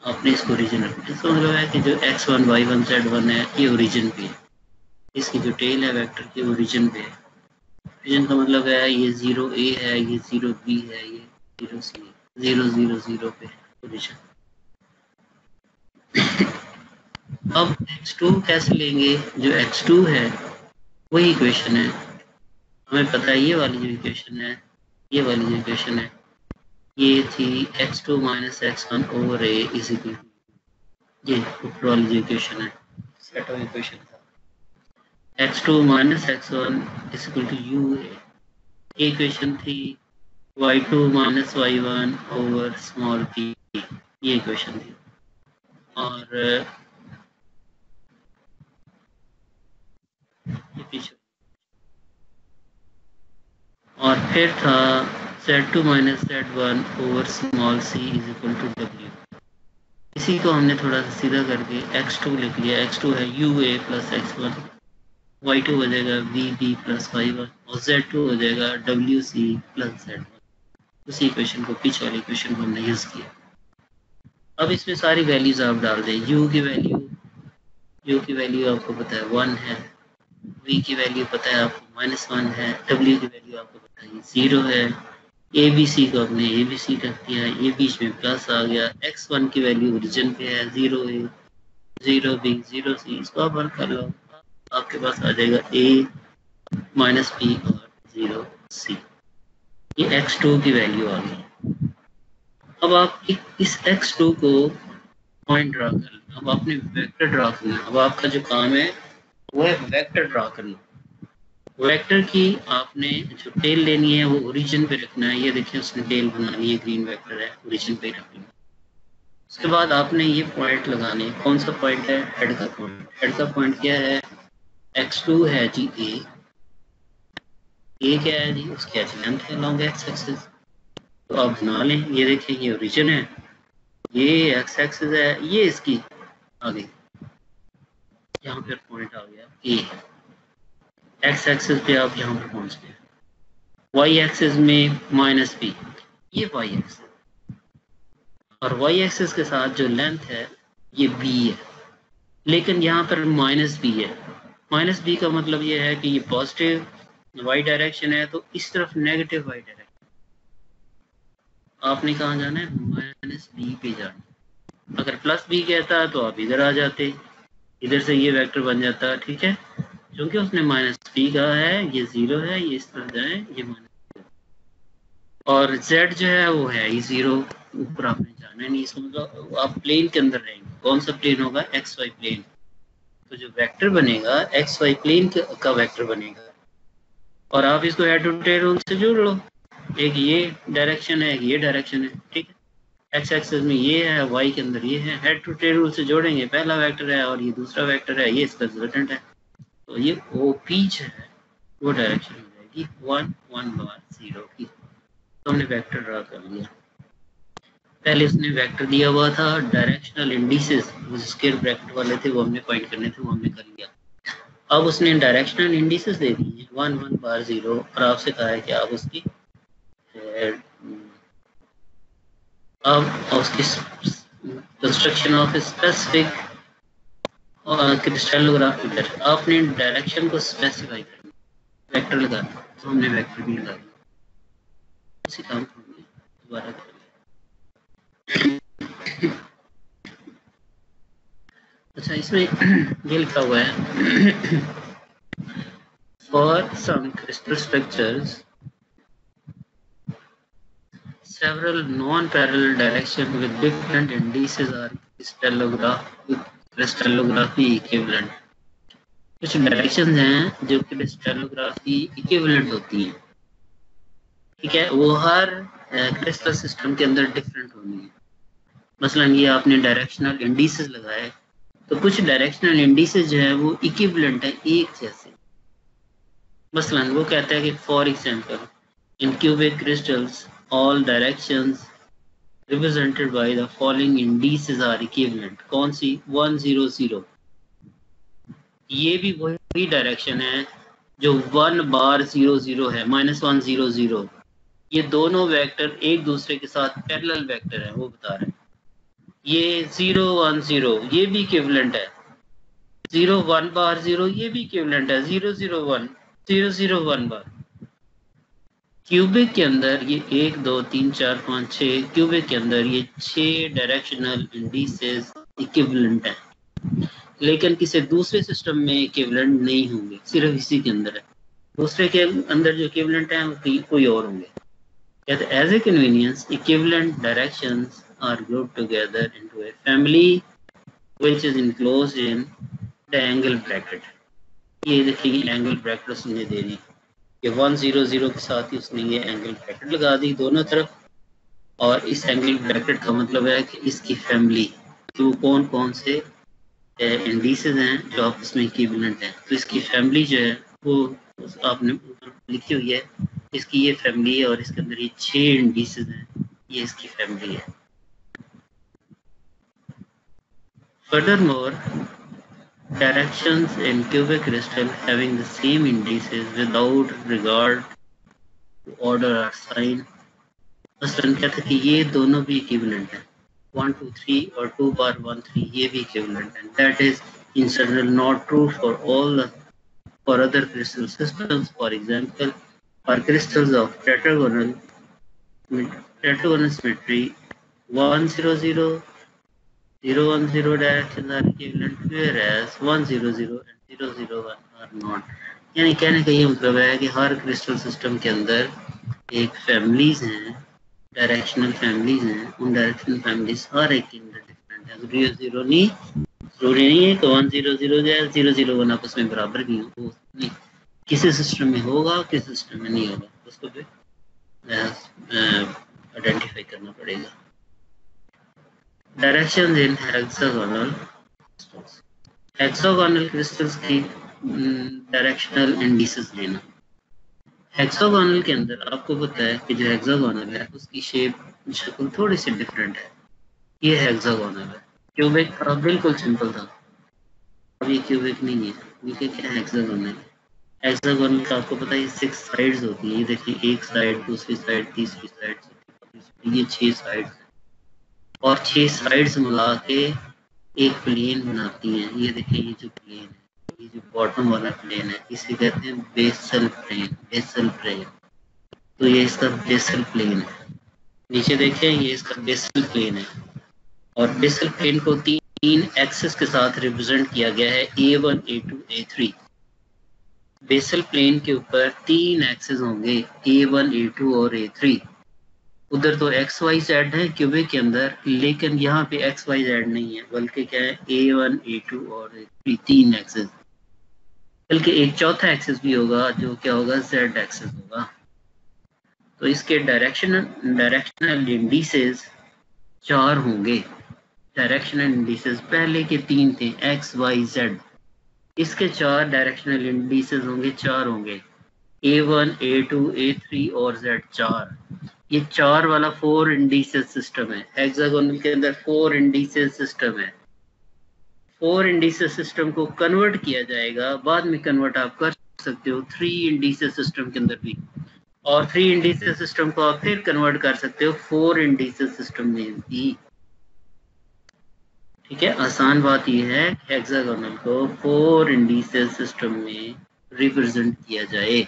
आपने इसको ओरिजिन रखना है, इसका मतलब है कि जो x1, y1, z1 है ये ओरिजिन पे है, इसकी जो टेल है वेक्टर की ओरिजिन पे है। ओरिजिन का मतलब है ये 0a है, ये 0b है, ये 0c है, 0 0 0 पे ओरिजिन। अब x2 कैसे लेंगे, जो x2 है वही इक्वेशन है, हमें पता है ये वाली जो इक्वेशन है, ये वाली जो इक्वेशन है ये थी x2 - x1 over a is equal to, ये ऊपर वाली जो इक्वेशन है सेट ऑफ इक्वेशन था, x2 - x1 is equal to u a। ये इक्वेशन थी y2 - y1 over small p, ये इक्वेशन थी। और ये पीछे, और फिर था z2 - z1 over small c is equal to w। इसी को हमने थोड़ा सा सीधा करके x2 लिख लिया, x2 है ua प्लस x1, y2 हो जाएगा vb प्लस y1 और z2 हो जाएगा wc प्लस z1। उसी इक्वेशन को, पीछे वाली इक्वेशन को हमने यूज किया। अब इसमें सारी वैल्यूज आप डाल दें। u की वैल्यू आपको पता है 1 है, v की वैल्यू पता है आपको -1 है, w की वैल्यू आपको पता है 0 है, ABC को अपने ABC रख दिया, ये बीच में प्लस आ गया, x1 की वैल्यू ओरिजिन पे है 0a 0b 0c, इसको आप हल कर लो, आपके पास आ जाएगा a -b और 0c। ये x2 की वैल्यू आ गई। अब आप इस x2 को पॉइंट ड्रा कर लें, अब आपने वेक्टर ड्रा करना। अब आपका जो काम है वो है वेक्टर ड्रा करना। वेक्टर की आपने जो टेल लेनी है वो ओरिजिन पे रखना है। ये देखिए उसने टेल बनानी है, ग्रीन वेक्टर है, ओरिजिन पे रखनी है। उसके बाद आपने ये पॉइंट लगाने, कौन सा पॉइंट है, हेड का पॉइंट। हेड का पॉइंट क्या है, x2 है जी ए क्या है जी, उसकी एच लेंथ है लॉन्ग एक्स एक्सिस। तो आप बना लें, ये देखिए ये ओरिजिन है, ये एक्स एक्सिस है, ये इसकी आगे यहाँ पे पॉइंट आ गया ए, एक्स एक्सिस पे आप यहाँ पे पहुंच गए, वाई एक्सिस में माइनस बी, ये वाई एक्सिस, और वाई एक्सिस के साथ जो लेंथ है ये बी है, लेकिन यहाँ पर माइनस बी है। माइनस बी का मतलब ये है कि ये पॉजिटिव वाई डायरेक्शन है, तो इस तरफ नेगेटिव वाई डायरेक्शन, आपने कहाँ जाना है, माइनस बी पे जाना। अगर प्लस बी कहता है तो आप इधर आ जाते, इधर से ये वेक्टर बन जाता है, ठीक है। क्योंकि उसने माइनस बी कहा है, ये जीरो है, ये इस तरफ जाए, ये माइनस, और z जो है वो है ये जीरो, ऊपर आपने जाना नहीं, इसका मतलब आप प्लेन के अंदर रहेंगे। कौन सा प्लेन होगा, एक्स वाई प्लेन। तो जो वेक्टर बनेगा एक्स वाई प्लेन का वेक्टर बनेगा, और आप इसको हेड टू टेल रूल से जोड़ लो, एक ये डायरेक्शन है, एक ये डायरेक्शन है, ठीक है। एक्स एक्सिस में ये है, वाई के अंदर ये है, हेड टू टेल रूल से जोड़ेंगे, पहला वेक्टर है और ये दूसरा वेक्टर है, ये इसका रिजल्टेंट है। तो ये ओ पी जो है वो डायरेक्शन हो जाएगी 1 1 बार 0 की। तो हमने वेक्टर ड्रा कर लिया। पहले उसने वेक्टर दिया हुआ था, डायरेक्शनल इंडिसेस वो स्क्वायर ब्रैकेट वाले थे, वो हमने फाइंड करने थे, वो हमने कर लिया। अब उसने डायरेक्शनल इंडिसेस दे दी है 1 1 बार 0, और आपसे कहा है कि आप उसकी कंस्ट्रक्शन ऑफ स्पेसिफिक क्रिस्टलोग्राफी कर, आपने डायरेक्शन को स्पेसिफाई करना, वेक्टर लगाना, तो हमने वेक्टर भी लगा दिया। इसी काम को हमने दोबारा कर लिया। अच्छा, इसमें ये लिखा हुआ है, for some crystal structures several non-parallel directions with different indices are crystallography equivalent. कुछ डायरेक्शंस हैं जो क्रिस्टलोग्राफी इक्विवेलेंट होती हैं, ठीक है, वो हर क्रिस्टल सिस्टम के अंदर डिफरेंट होनी है। मसलन ये आपने डायरेक्शनल इंडिसेस लगाए, तो कुछ डायरेक्शनल इंडिसेस जो है वो इक्विवेलेंट है, एक जैसे। मसलन वो कहता है कि for example in cubic crystals all directions represented by the following indices are equivalent. कौन सी, 1 0 0, ये भी वही डायरेक्शन है जो 1 बार 0 0 है, -1 0 0, ये दोनों वेक्टर एक दूसरे के साथ पैरेलल वेक्टर है, वो बता रहे हैं। ये 0 1 0 ये भी इक्विवेलेंट है, 0 1 बार 0 ये भी इक्विवेलेंट है, 0 0 1 0 0 1 बार। क्यूबिक के अंदर ये 1 2 3 4 5 6, क्यूबिक के अंदर ये 6 डायरेक्शनल इंडिसेस इक्विवेलेंट हैं, लेकिन किसी दूसरे सिस्टम में इक्विवेलेंट नहीं होंगे, सिर्फ इसी के अंदर है। दूसरे के अंदर जो इक्विवेलेंट हैं वो कोई और होंगे। कहते as a convenience equivalent directions are grouped together into a family which is enclosed in the angle bracket. ये देखिए एंगल ब्रैकेट उसने दे दी, ये 1 0 0 के साथ ही उसने ये एंगल ब्रैकेट लगा दी दोनों तरफ, और इस एंगल ब्रैकेट का मतलब है कि इसकी फैमिली तो कौन कौन से इंडिसेस हैं जो आपस में इक्विवेलेंट हैं, तो इसकी फैमिली जो है वो आपने लिखी हुई है, इसकी ये फैमिली है, और इसके अंदर ये 6 इंडिसेस हैं, ये इसकी फैमिली है। Furthermore, directions in cubic crystal having the same indices without regard to order or sign, मसलन कहते हैं कि ये दोनों भी इक्विवेलेंट हैं, 1 2 3 और 2 बार 1 3 ये भी इक्विवेलेंट हैं। That is in general not true for all for other crystal systems. For example, for crystals of tetragonal symmetry, 1 0 0 0 1 0 directions are equivalent, whereas 1 0 0 and 0 0 1 are not. यानी कहने का ये मतलब है कि हर क्रिस्टल सिस्टम के अंदर एक फैमिलीज हैं, डायरेक्शनल फैमिलीज हैं, उन डायरेक्शनल फैमिलीज हर एक के अंदर डिफरेंट है। जरूरी नहीं है कि 1 0 0 जाए 0 0 1 आपस में बराबर भी हो, वो नहीं, किसी सिस्टम में होगा किसी सिस्टम में नहीं होगा, उसको फिर आइडेंटिफाई करना पड़ेगा। डायरेक्शन इन हेक्सागोनल क्रिस्टल्स की डायरेक्शनल इंडिसेस लेना। हेक्सागोनल के अंदर आपको पता है कि जो हेक्सागोनल है उसकी शक्ल थोड़ी सी डिफरेंट है, ये हेक्सागोनल है। क्यूबिक बिल्कुल सिंपल था, ये क्यूबिक नहीं है, ये क्या है, हेक्सागोनल। हेक्सागोनल का आपको पता है 6 साइड्स होती है। ये देखिए, एक साइड, दूसरी साइड, तीसरी साइड, ये 6 साइड और 6 साइड्स मिला के एक प्लेन बनाती हैं। ये देखिए, ये जो प्लेन है, ये जो बॉटम वाला प्लेन है, इसे कहते हैं बेसल प्लेन। बेसल प्लेन, तो ये इसका बेसल प्लेन है। नीचे देखें, ये इसका बेसल प्लेन है और बेसल प्लेन को तीन एक्सिस के साथ रिप्रेजेंट किया गया है, A1, A2, A3। Basal plane के ऊपर 3 एक्सिस होंगे, A1, A2 और A3। उधर तो एक्स वाई जेड है क्यूबिक के अंदर, लेकिन यहाँ पे एक्स वाई जेड नहीं है, बल्कि क्या है, A1, A2 और A3, 3 एक्सिस। बल्कि एक चौथा एक्सिस भी होगा, जो क्या होगा, जेड एक्सिस होगा। तो इसके डायरेक्शनल इंडिसेस 4 होंगे। डायरेक्शनल इंडिसेस पहले के 3 थे, एक्स वाई जेड। इसके 4 डायरेक्शनल इंडिसेस होंगे, 4 होंगे, A1, A2, A3 और Z 4। ये 4 वाला 4 इंडिसेस सिस्टम है। हेक्सागोनल के अंदर 4 इंडिसेस सिस्टम है। 4 इंडिसेस सिस्टम को कन्वर्ट किया जाएगा, बाद में कन्वर्ट आप कर सकते हो 3 इंडिसेस सिस्टम के अंदर भी, और 3 इंडिसेस सिस्टम को आप फिर कन्वर्ट कर सकते हो 4 इंडिसेस सिस्टम में भी। ठीक है, आसान बात यह है कि हेक्सागोनल को 4 इंडिसेस सिस्टम में रिप्रेजेंट किया जाए।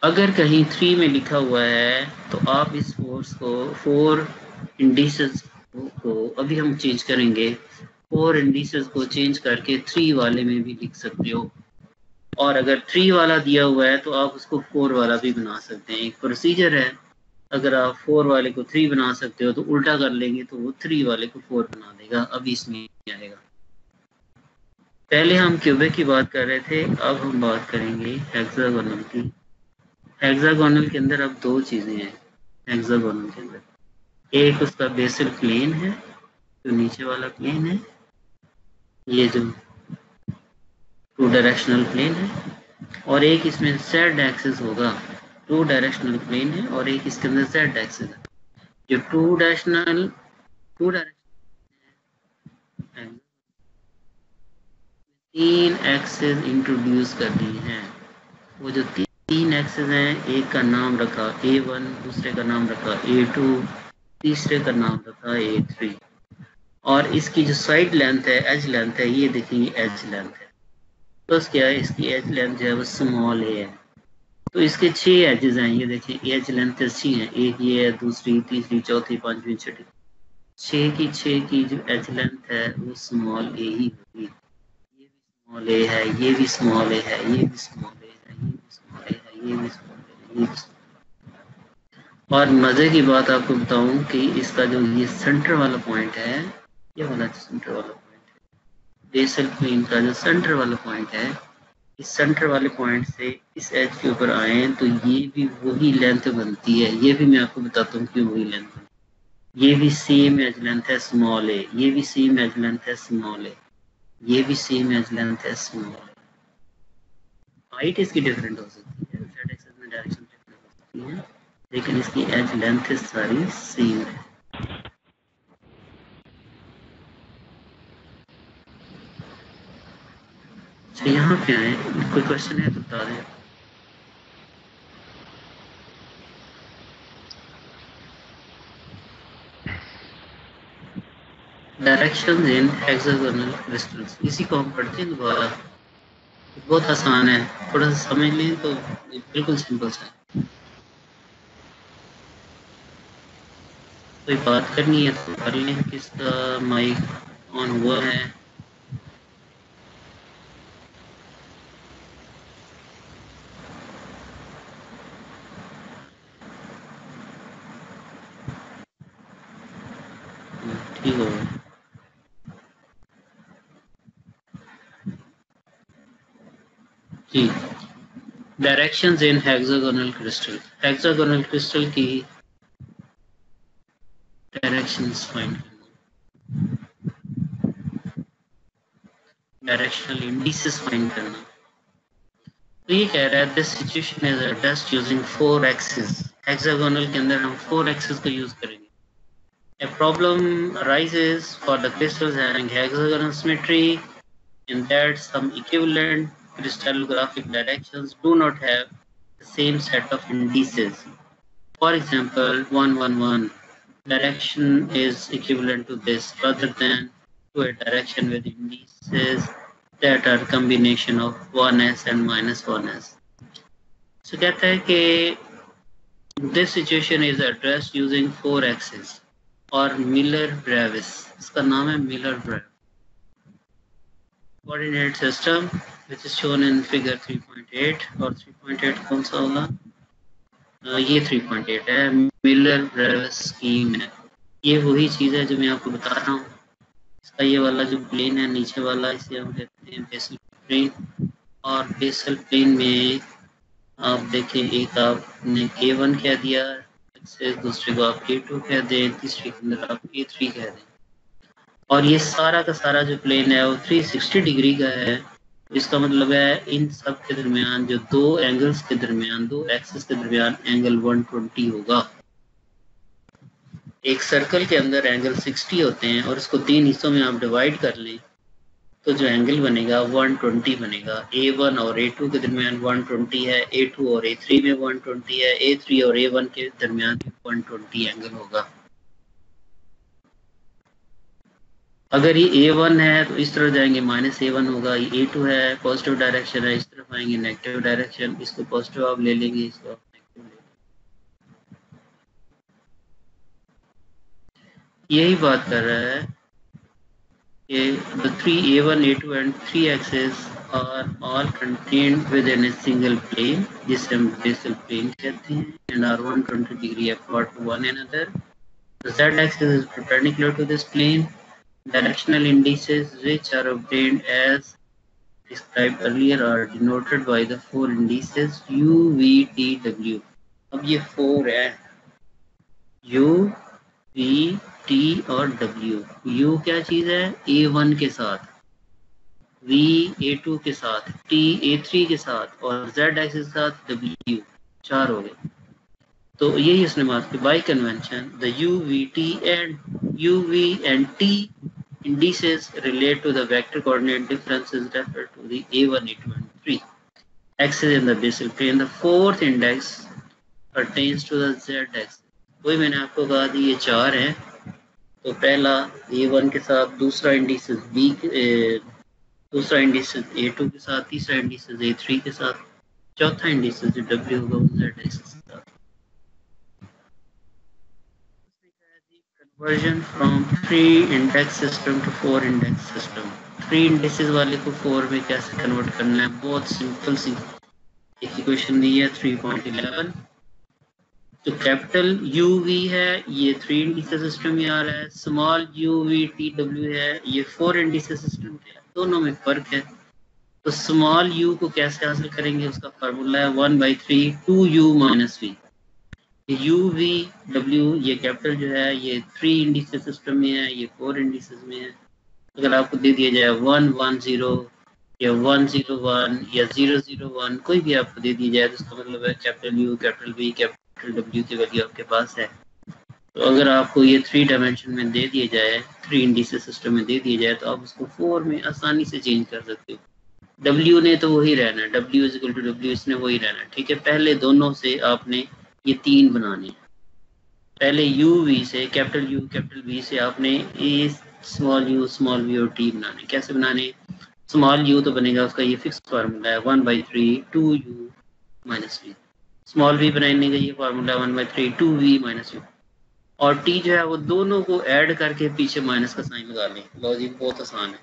अगर कहीं 3 में लिखा हुआ है तो आप इस फोर्स को 4 इंडिसेस को अभी हम चेंज करेंगे, 4 इंडिसेस को चेंज करके 3 वाले में भी लिख सकते हो। और अगर 3 वाला दिया हुआ है तो आप उसको 4 वाला भी बना सकते हैं। एक प्रोसीजर है, अगर आप 4 वाले को 3 बना सकते हो तो उल्टा कर लेंगे तो वो 3 वाले को 4 बना देगा। अभी इसमें आएगा। पहले हम क्यूबिक की बात कर रहे थे, अब हम बात करेंगे हेक्सागोनल की। हेक्सागोनल के अंदर अब 2 चीजें हैं। हेक्सागोनल के अंदर एक उसका बेसल प्लेन है, जो नीचे वाला प्लेन है, ये जो 2 डायरेक्शनल प्लेन है, और एक इसमें जेड एक्सिस होगा। 2 डायरेक्शनल प्लेन है और एक इसके अंदर जेड एक्सिस है। जो 2 डायरेक्शनल 3 एक्सिस इंट्रोड्यूस कर दी हैं। वो जो 3 एक्सिस हैं, एक का नाम रखा A1, दूसरे का नाम रखा A2, तीसरे का नाम रखा A3। और इसकी जो साइड लेंथ है, एज लेंथ है, ये देखिए एज लेंथ है। प्लस क्या है, इसकी एज लेंथ जो है वो स्मॉल ए है। तो इसके 6 एजेस हैं, ये देखिए एज लेंथ 6 है। एक ये है, दूसरी, तीसरी, चौथी, पांचवी, छठी। 6 की जो एज लेंथ है वो स्मॉल ए ही होगी। ये भी स्मॉल ए है, ये भी स्मॉल ए है, ये भी स्मॉल ए है, ये भी स्मॉल ए है, ये भी स्मॉल ए है, ये भी स्मॉल। और मजे की बात आपको बताऊं कि इसका जो ये सेंटर वाला पॉइंट है, ये वाला सेंटर वाला पॉइंट है, बेसल प्लेन का जो सेंटर वाला पॉइंट है, इस सेंटर वाले पॉइंट से इस एज के ऊपर आए तो ये भी वही लेंथ बनती है। ये भी मैं आपको बताता हूँ क्यों वही लेंथ है। ये भी सेम एज लेंथ है स्मॉल ए, ये भी सेम एज लेंथ है स्मॉल ए, ये भी सेम एज लेंथ है स्मॉल ए। हाइट इसकी डिफरेंट हो सकती है, जेड एक्सिस में डायरेक्शन डिफरेंट हो सकती है, लेकिन इसकी एज लेंथ सारी सेम है। तो यहाँ पे आए, कोई क्वेश्चन है तो बता दें। डायरेक्शंस इन हेक्सागोनल क्रिस्टल्स, इसी को हम पढ़ते हैं दोबारा। बहुत आसान है, थोड़ा सा समझ लें तो बिल्कुल सिंपल सा है। कोई बात करनी है तो कर लें। किसका माइक ऑन हुआ है? ठीक हो गया जी। डायरेक्शंस इन हेक्सागोनल क्रिस्टल, हेक्सागोनल क्रिस्टल की डायरेक्शंस फाइंड करना, डायरेक्शनल इंडिसेस फाइंड करना। तो ये कह रहा है this situation is addressed using 4 axis. Hexagonal के अंदर हम 4 एक्सिस का यूज करेंगे। A problem arises for the crystals having hexagonal symmetry in that some equivalent crystallographic directions do not have the same set of indices. For example, 111 direction is equivalent to this rather than to a direction with indices that are combination of 1s and minus 1s. So कहता है कि this situation is addressed using 4 axes or Miller-Bravis. इसका नाम है Miller-Bravis. Coordinate system which is shown in figure 3.8 और 3.8 कौन सा होगा? ये 3.8 है, Miller-Bravis स्कीम है. ये वही चीज़ है जो मैं आपको बता रहा हूँ. इसका ये वाला जो प्लेन है नीचे वाला इसे हम कहते हैं बेसल प्लेन और बेसल प्लेन में आप देखें एक आपने A1 कह दिया से दूसरे को आप A2 कह दें तीसरे के अंदर आप A3 कह दें और ये सारा का सारा जो प्लेन है वो 360 डिग्री का है. इसका मतलब है इन सब के दरमियान जो दो एंगल्स के दरमियान दो एक्सिस के दरमियान एंगल 120 होगा. एक सर्कल के अंदर एंगल 60 होते हैं और इसको 3 हिस्सों में आप डिवाइड कर लें तो जो एंगल बनेगा 120 बनेगा. A1 और A2 के दरमियान 120 है, A2 और A3 में 120 है, A3 और A1 के दरमियान 120 एंगल होगा. अगर ये A1 है तो इस तरफ जाएंगे -A1 होगा. ये A2 है पॉजिटिव डायरेक्शन है, इस तरफ आएंगे नेगेटिव डायरेक्शन. इसको पॉजिटिव आप ले लेंगे, इसको आप नेगेटिव ले लेंगे. यही बात कर रहा है कि the 3 A1, A2 and 3 axes are all contained within a single plane जिसे हम बेसल प्लेन कहते हैं and are 120 degree apart to one another. The Z axis is perpendicular to this plane. Directional indices which are obtained as described earlier are denoted by the 4 indices U, V, T, W. अब ये 4 है U, V, T और W. U क्या चीज़ है? A1 के साथ, V A2 के साथ, T A3 के साथ और Z एक्सिस के साथ W. 4 हो गए. तो यही उसने बात की. Bye convention the U, V, T and U, V and T indices relate to the vector coordinate differences referred to the A1, A2 and 3 axis in the basal plane. The fourth index pertains to the Z axis. वही मैंने आपको कहा थी ये 4 हैं. तो पहला A1 के साथ, दूसरा इंडिसेस B, दूसरा इंडिसेस A2 के साथ, तीसरा इंडिसेस A3 के साथ, चौथा इंडिसेस जो W होगा वो Z एक्सिस के साथ. Conversion from 3 index system to 4 index system. 3 indices वाले को 4 में कैसे कन्वर्ट करना है? बहुत सिंपल सी एक इक्वेशन दी है 3.11. तो कैपिटल UV है ये 3 इंडिसेस सिस्टम में आ रहा है. स्मॉल UVTW है ये 4 इंडिसेस सिस्टम के है. दोनों में फर्क है. तो स्मॉल U को कैसे हासिल करेंगे? उसका फार्मूला है 1/3 2U - V. UVW ये कैपिटल जो है ये 3 इंडिसेस सिस्टम में है, ये 4 इंडिसेस में है. अगर आपको दे दिया जाए 110 या 101 या 001 कोई भी आपको दे दिया जाए तो उसका मतलब है capital U, capital V, capital W की वैल्यू आपके पास है. तो अगर आपको ये 3 डायमेंशन में दे दिया जाए, 3 इंडिसेस सिस्टम में दे दिया जाए तो आप उसको 4 में आसानी से चेंज कर सकते हो. W ने तो वही रहना है, W = W इसने वही रहना है. ठीक है, पहले दोनों से आपने ये 3 बनाने. पहले UV से कैपिटल U कैपिटल V से आपने A small U small V और T बनाने. कैसे बनाने? स्मॉल U तो बनेगा उसका ये फिक्स फार्मूला है 1/3 2U - V. स्मॉल V बनाने का ये फार्मूला 1/3 2V - U. और T जो है वो दोनों को ऐड करके पीछे माइनस का साइन लगा लें. लॉजिक बहुत आसान है.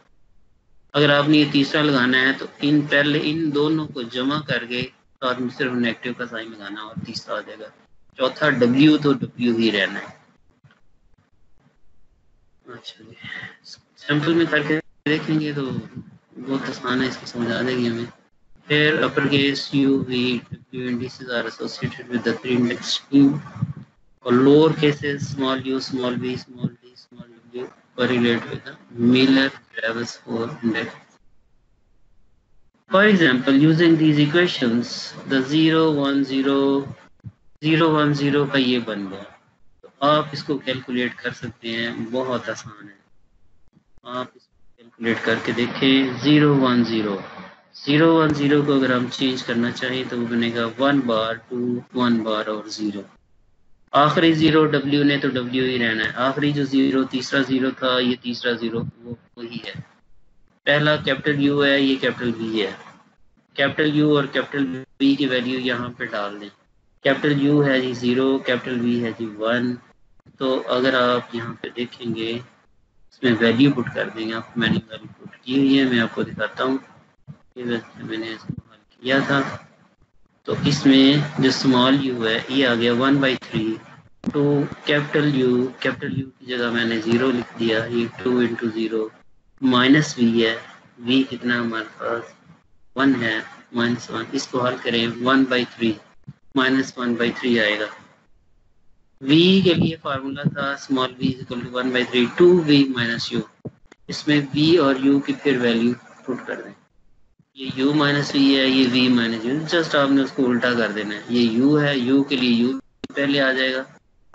अगर आपने ये तीसरा लगाना है तो पहले इन दोनों को जमा करके साथ में सिर्फ नेगेटिव का साइन लगाना और तीसरा आ जाएगा. चौथा W तो W ही रहना है. अच्छा जी, सैंपल में करके देखेंगे तो बहुत आसान है, इसको समझ आ जाएगी हमें. फिर upper case U, V, W indices are associated with the 3 index scheme और lower cases small u, small v, small d, small w correlate with the Miller-Bravis 4 index. For example, using these equations, the 010 का ये बन गया. आप इसको calculate कर सकते हैं, बहुत आसान है। आप इसको कैलकुलेट करके देखें। 010 को अगर हम चेंज करना चाहें तो वो बनेगा 1 बार 2 1 बार और 0। आखिरी 0 W ने तो W ही रहना है। आखिरी जो 0 तीसरा 0 था, ये तीसरा 0 वो वही है। पहला कैपिटल U है, ये कैपिटल V है। कैपिटल U और कैपिटल V की वैल्यू यहाँ पे डाल दें। कैपिटल U है जी 0, कैपिटल V है जी 1। तो अगर आप यहाँ पे देखेंगे इसमें वैल्यू पुट कर देंगे। आप मैंने वैल्यू पुट की हुई है, मैं आपको दिखाता हूँ। मैंने इसको हल किया था। तो इसमें जो स्मॉल u है ये आ गया 1/3 टू कैपिटल U की जगह मैंने 0 लिख दिया। ये 2 इंटू 0 माइनस v है। v कितना हमारे पास 1 है, -1। इसको हल करें 1/3 -1/3 आएगा। v के लिए फार्मूला था small v equal to 1/3 2v minus u। इसमें v और u की फिर वैल्यू पुट कर दें। ये u माइनस वी है, ये v माइनस u। जस्ट आपने उसको उल्टा कर देना है। ये u है, u के लिए u पहले आ जाएगा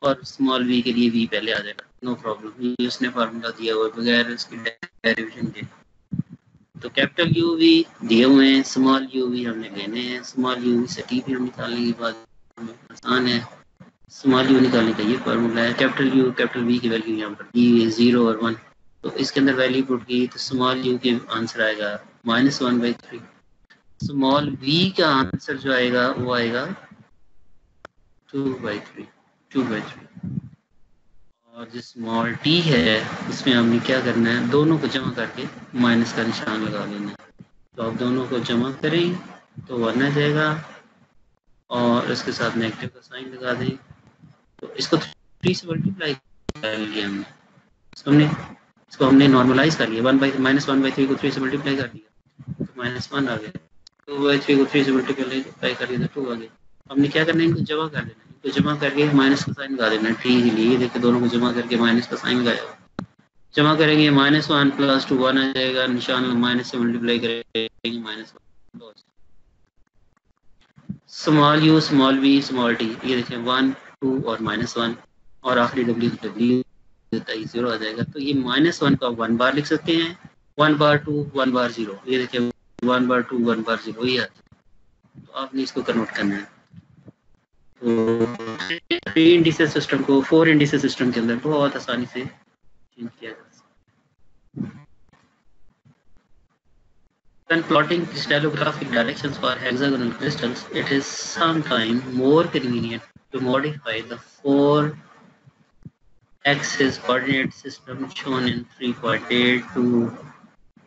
और स्मॉल v के लिए v पहले आ जाएगा। नो प्रॉब्लम, ये उसने फार्मूला दिया हुआ बगैर उसकी डेरिवेशन के। तो कैपिटल U V दिए हुए हैं, स्मॉल u v हमने लेने हैं। स्मॉल u v से t भी हम निकालने की बात आसान है। स्मॉल u निकालने का ये फार्मूला है। कैपिटल U कैपिटल v की वैल्यू यहाँ पर दी हुई है 0 और 1। तो इसके अंदर वैल्यू पुट की तो स्मॉल u के आंसर आएगा -1/3। स्मॉल v का आंसर जो आएगा वो आएगा 2/3। और जो स्मॉल t है इसमें हमने क्या करना है, दोनों को जमा करके माइनस का निशान लगा देना है। तो आप दोनों को जमा करें तो 1 आ जाएगा और इसके साथ नेगेटिव का साइन लगा दें। तो इसको 3 से मल्टीप्लाई कर लिया हमने। इसको हमने नॉर्मलाइज कर लिया। -1/3 को 3 से मल्टीप्लाई कर दिया तो -1 आ गया। 2/3 को 3 से मल्टीप्लाई कर दिया तो 2 आ गया। हमने क्या करना है, इनको जमा कर देना है। इनको जमा करके माइनस का साइन लगा देना है टी के लिए। देखिए दोनों को जमा करके माइनस का साइन लगाया। जमा करेंगे -1 + 2 1 आ जाएगा। निशान माइनस से मल्टीप्लाई करेंगे -1। Small u small v small t, ये देखें 1 2 और -1 और आखिरी w होता है 0 आ जाएगा। तो ये -1 का 1 बार लिख सकते हैं, 1 बार 2 1 बार 0। ये देखें 1 बार 2 1 बार 0 ये आता है। तो आपने इसको कन्वर्ट करना है। तो 3 इंडिसेस सिस्टम को 4 इंडिसेस सिस्टम के अंदर बहुत आसानी से चेंज किया जा सकता है। When plotting crystallographic directions for hexagonal crystals, it is sometimes more convenient to modify the 4-axis coordinate system shown in 3.8 to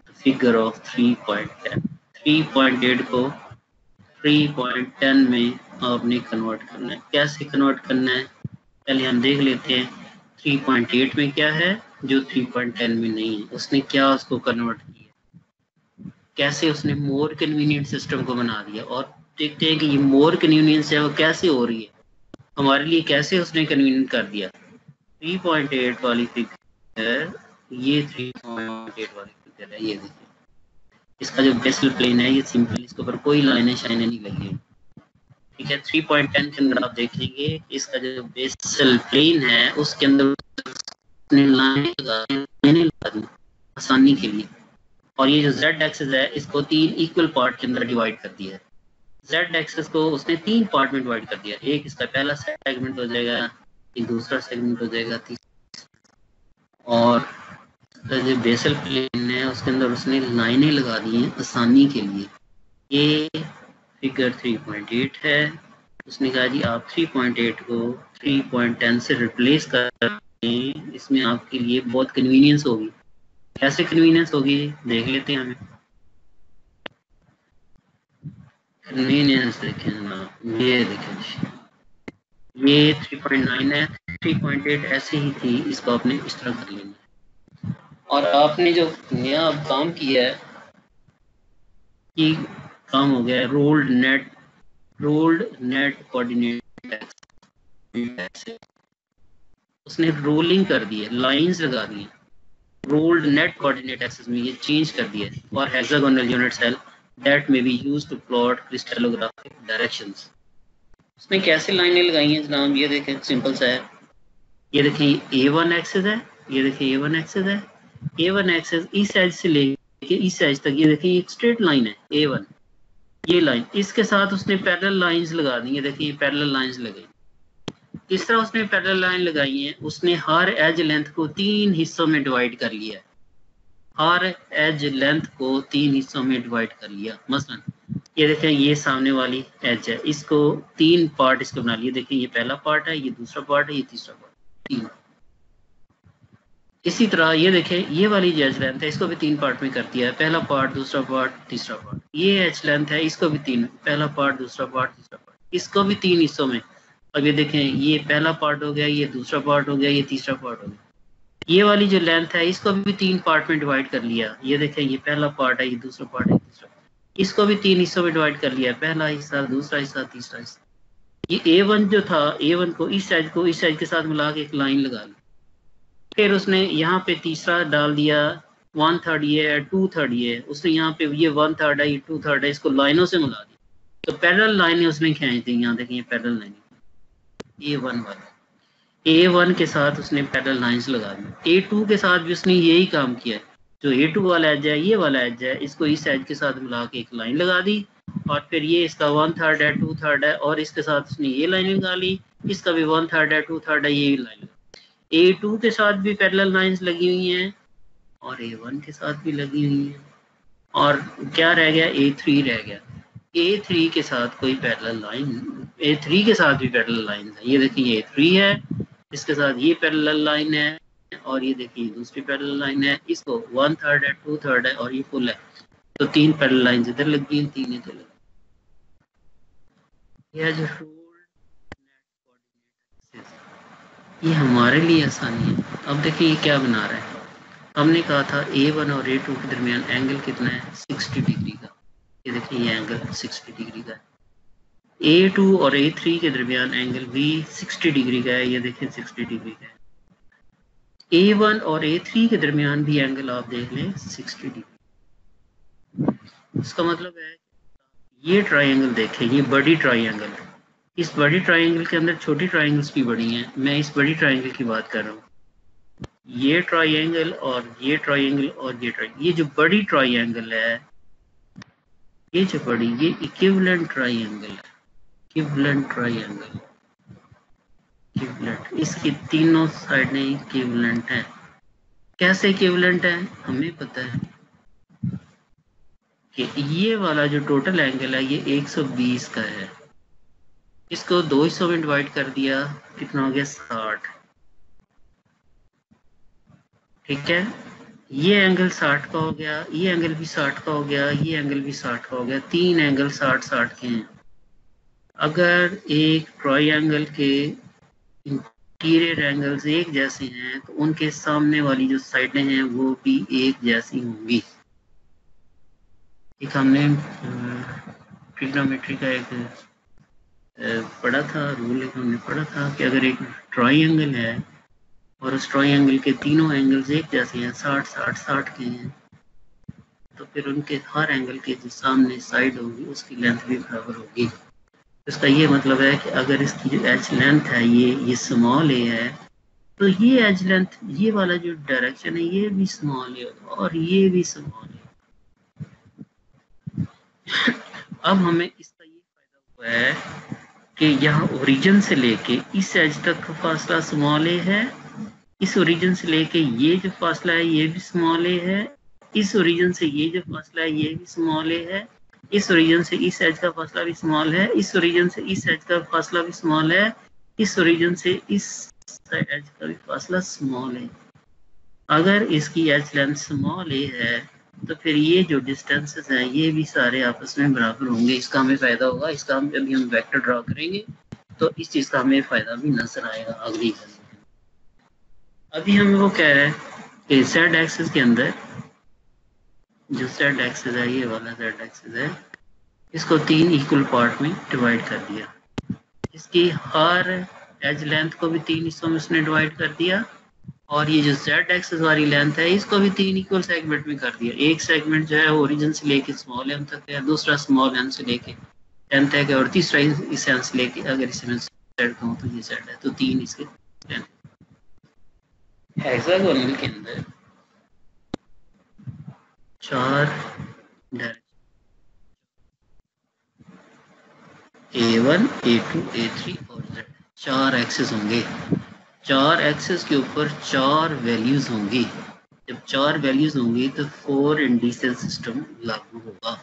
the figure of 3.10. 3.8 को 3.10 में आपने कन्वर्ट करना है। कैसे कन्वर्ट करना है पहले हम देख लेते हैं। 3.8 में क्या है जो 3.10 में नहीं है, उसने क्या उसको कन्वर्ट किया, कैसे उसने मोर कन्वीनियंट सिस्टम को बना दिया। और देखते हैं कि ये मोर कन्वीनियंस है वो कैसे हो रही है हमारे लिए, कैसे उसने कन्वीनियंट कर दिया। 3.8 वाली फिगर, ये 3.8 वाली फिगर है। ये देखिए इसका जो बेसल प्लेन है ये सिंपल, इसके ऊपर कोई लाइनें शाइनें नहीं लगी है। ठीक है, 3.10 के अंदर आप देखेंगे इसका जो बेसल प्लेन है उसके अंदर लाइनें लगा दी आसानी के लिए। और ये जो z एक्सिस है इसको 3 इक्वल पार्ट के अंदर डिवाइड कर दिया है। z एक्सिस को उसने 3 पार्ट में डिवाइड कर दिया। एक इसका पहला सेगमेंट हो जाएगा, एक दूसरा सेगमेंट हो जाएगा, तीसरा। और जो बेसल प्लेन है उसके अंदर उसने लाइनें लगा दी हैं आसानी के लिए। ये फिगर 3.8 है। उसने कहा जी आप 3.8 को 3.10 से रिप्लेस कर दें, इसमें आपके लिए बहुत कन्वीनियंस होगी। कैसे कन्वीनियंस होगी देख लेते हैं। हमें कन्वीनियंस देखें ना, ये देखें ये 3.9 है, 3.8 ऐसे ही थी, इसको आपने इस तरह कर लेना है। और आपने जो नया काम किया है कि काम हो गया है रोल्ड नेट कोऑर्डिनेट। उसने रोलिंग कर दी है, लाइंस लगा दी है रोल्ड नेट कोऑर्डिनेट एक्सिस में, ये चेंज कर दिया है। और hexagonal unit cell that may be used to plot crystallographic directions. उसने कैसे लाइनें लगाई हैं जनाब, ये देखें सिंपल सा है। ये देखें A1 एक्सेस है, ये देखें A1 एक्सेस है, A1 एक्सेस इस एज से लेके इस एज तक, ये देखें एक स्ट्रेट लाइन है A1, ये लाइन, इसके साथ उसने पैरेलल लाइंस लगा दी है, देखिए पैरेलल लाइंस लगाई। किस तरह उसने पैरेलल लाइन लगाई है, उसने हर एज लेंथ को 3 हिस्सों में डिवाइड कर लिया है, हर एज लेंथ को 3 हिस्सों में डिवाइड कर लिया। मसलन ये देखें ये सामने वाली एज है, इसको 3 पार्ट इसको बना लिए, देखिए ये पहला पार्ट है, ये दूसरा पार्ट है, ये तीसरा पार्ट, 3। इसी तरह ये देखें ये वाली जो एज लेंथ है इसको भी 3 पार्ट में कर दिया है, पहला पार्ट, दूसरा पार्ट, तीसरा पार्ट। ये एज लेंथ है इसको भी 3, पहला पार्ट, दूसरा पार्ट, तीसरा पार्ट, इसको भी 3 हिस्सों में। अब ये देखें ये पहला पार्ट हो गया, ये दूसरा पार्ट हो गया, ये तीसरा पार्ट हो गया। ये वाली जो लेंथ है इसको भी 3 पार्ट में डिवाइड कर लिया, ये देखें ये पहला पार्ट है, ये दूसरा पार्ट है, तीसरा, इसको भी 3 हिस्सों में डिवाइड कर लिया, पहला हिस्सा, दूसरा हिस्सा, तीसरा हिस्सा। ये A1 जो था, A1 को इस एज के साथ मिला के एक लाइन लगा ली, फिर उसने यहाँ पे तीसरा डाल दिया, 1/3 ये है, 2/3 ये है, उसने यहाँ पे ये 1/3 है, ये 2/3 है, इसको लाइनों से मिला दी, तो पैरेलल लाइनें उसने खींच दी। यहाँ देखें ये पैरेलल लाइन A1 वाला, A1 के साथ उसने पैरेलल लाइंस लगा दी। A2 के साथ भी उसने यही काम किया, जो A2 वाला एज है, ये वाला एज है, इसको इस एज के साथ मिला के एक लाइन लगा दी, और फिर ये इसका 1/3 है, 2/3 है, और इसके साथ उसने ये लाइन लगा ली, इसका भी 1/3 है, 2/3 है, ये लाइन। A2 के साथ भी पैरेलल लाइंस लगी हुई हैं और A1 के साथ भी लगी हुई हैं, और क्या रह गया, A3 रह गया। A3 के साथ कोई पैरेलल लाइन, A3 के साथ भी पैरेलल लाइन है, ये देखिए A3 है, इसके साथ ये पैरेलल लाइन है, और ये देखिए दूसरी पैरेलल लाइन है, इसको 1/3 है, 2/3 है, और ये फुल है, तो 3 पैरेलल लाइन इधर लगी हैं, 3 इधर लगी। ये हमारे लिए आसानी है। अब देखिए ये क्या बना रहा है, हमने कहा था A1 और A2 के दरमियान एंगल कितना है, 60 डिग्री का, ये देखिए ये एंगल 60 डिग्री का है। A2 और A3 के दरमियान एंगल भी 60 डिग्री का है, ये देखिए 60 डिग्री का है। A1 और A3 के दरमियान भी एंगल आप देख लें 60 डिग्री। इसका मतलब है ये ट्राइंगल देखें, ये बड़ी ट्राइंगल है, इस बड़ी ट्राइंगल के अंदर छोटी ट्राइंगल्स भी बड़ी हैं, मैं इस बड़ी ट्राइंगल की बात कर रहा हूँ। ये ट्राइंगल और ये ट्राइंगल और ये ट्राइंगल, ये जो बड़ी ट्राइंगल है, ये जो बड़ी, ये इक्विवेलेंट ट्राइंगल है, इक्विवेलेंट ट्राइंगल, इक्विवेलेंट, इसकी तीनों साइडें इक्विवेलेंट हैं। कैसे इक्विवेलेंट है, हमें पता है कि ये वाला जो टोटल एंगल है ये 120 का है, इसको 2 हिस्सों में डिवाइड कर दिया, कितना हो गया, 60। ठीक है, ये एंगल 60 का हो गया, ये एंगल भी 60 का हो गया, ये एंगल भी 60 का हो गया, 3 एंगल 60-60 के हैं। अगर एक ट्रायंगल के इंटीरियर एंगल्स एक जैसे हैं तो उनके सामने वाली जो साइडें हैं वो भी एक जैसी होंगी। एक हमने ट्रिग्नोमेट्री का एक पढ़ा था, रूल हमने पढ़ा था कि अगर एक ट्रायंगल है और उस ट्रायंगल के तीनों एंगल्स एक जैसे हैं, 60-60-60 के हैं, तो फिर उनके हर एंगल के जो सामने साइड होगी उसकी लेंथ भी बराबर होगी। इसका ये मतलब है कि अगर इसकी जो एज लेंथ है ये स्मॉल ए है, तो ये एज लेंथ, ये वाला जो डायरेक्शन है ये भी स्मॉल ए होगा और ये भी स्मॉल ए। अब हमें इसका ये फायदा हुआ है कि यहाँ ओरिजिन से लेके इस एज तक का फासला स्मॉल ए है, इस ओरिजिन से लेके ये जो फासला है ये भी स्मॉल ए है, इस ओरिजिन से ये जो फासला है ये भी स्मॉल ए है, इस ओरिजिन से इस एज का फासला भी स्मॉल है, इस ओरिजिन से इस एज का फासला भी स्मॉल है, इस ओरिजिन से इस एज का भी फासला स्मॉल है। अगर इसकी एज लेंथ स्मॉल ए है तो फिर ये जो डिस्टेंसेस हैं ये भी सारे आपस में बराबर होंगे। इसका हमें फायदा होगा, इसका हम अभी हम वेक्टर ड्रॉ करेंगे तो इस चीज का हमें फायदा भी नजर आएगा अगली। अभी हमें वो कह रहा है कि जेड एक्सिस के अंदर जो जेड एक्सिस है, ये वाला जेड एक्सिस है, इसको 3 इक्वल पार्ट में डिवाइड कर दिया। इसकी हर एज लेंथ को भी 3 हिस्सों में उसने डिवाइड कर दिया, और ये जो जेड एक्सिस वाली लेंथ है इसको भी 3 इक्वल सेगमेंट में कर दिया। एक सेगमेंट जो है ओरिजिन से लेके स्मॉल एम तक है, दूसरा स्मॉल एम से लेके एन तक है, और तीसरा इस एन से लेके, अगर इसे मैं जेड कहूँ तो ये जेड है, तो 3 इसके लेंथ। हेक्सागोनल के अंदर 4 डायरेक्शन A1, A2, A3 और Z 4 एक्सेस होंगे। 4 एक्सेस के ऊपर 4 वैल्यूज होंगी। जब 4 वैल्यूज होंगी तो 4 इंडिसेस सिस्टम लागू होगा।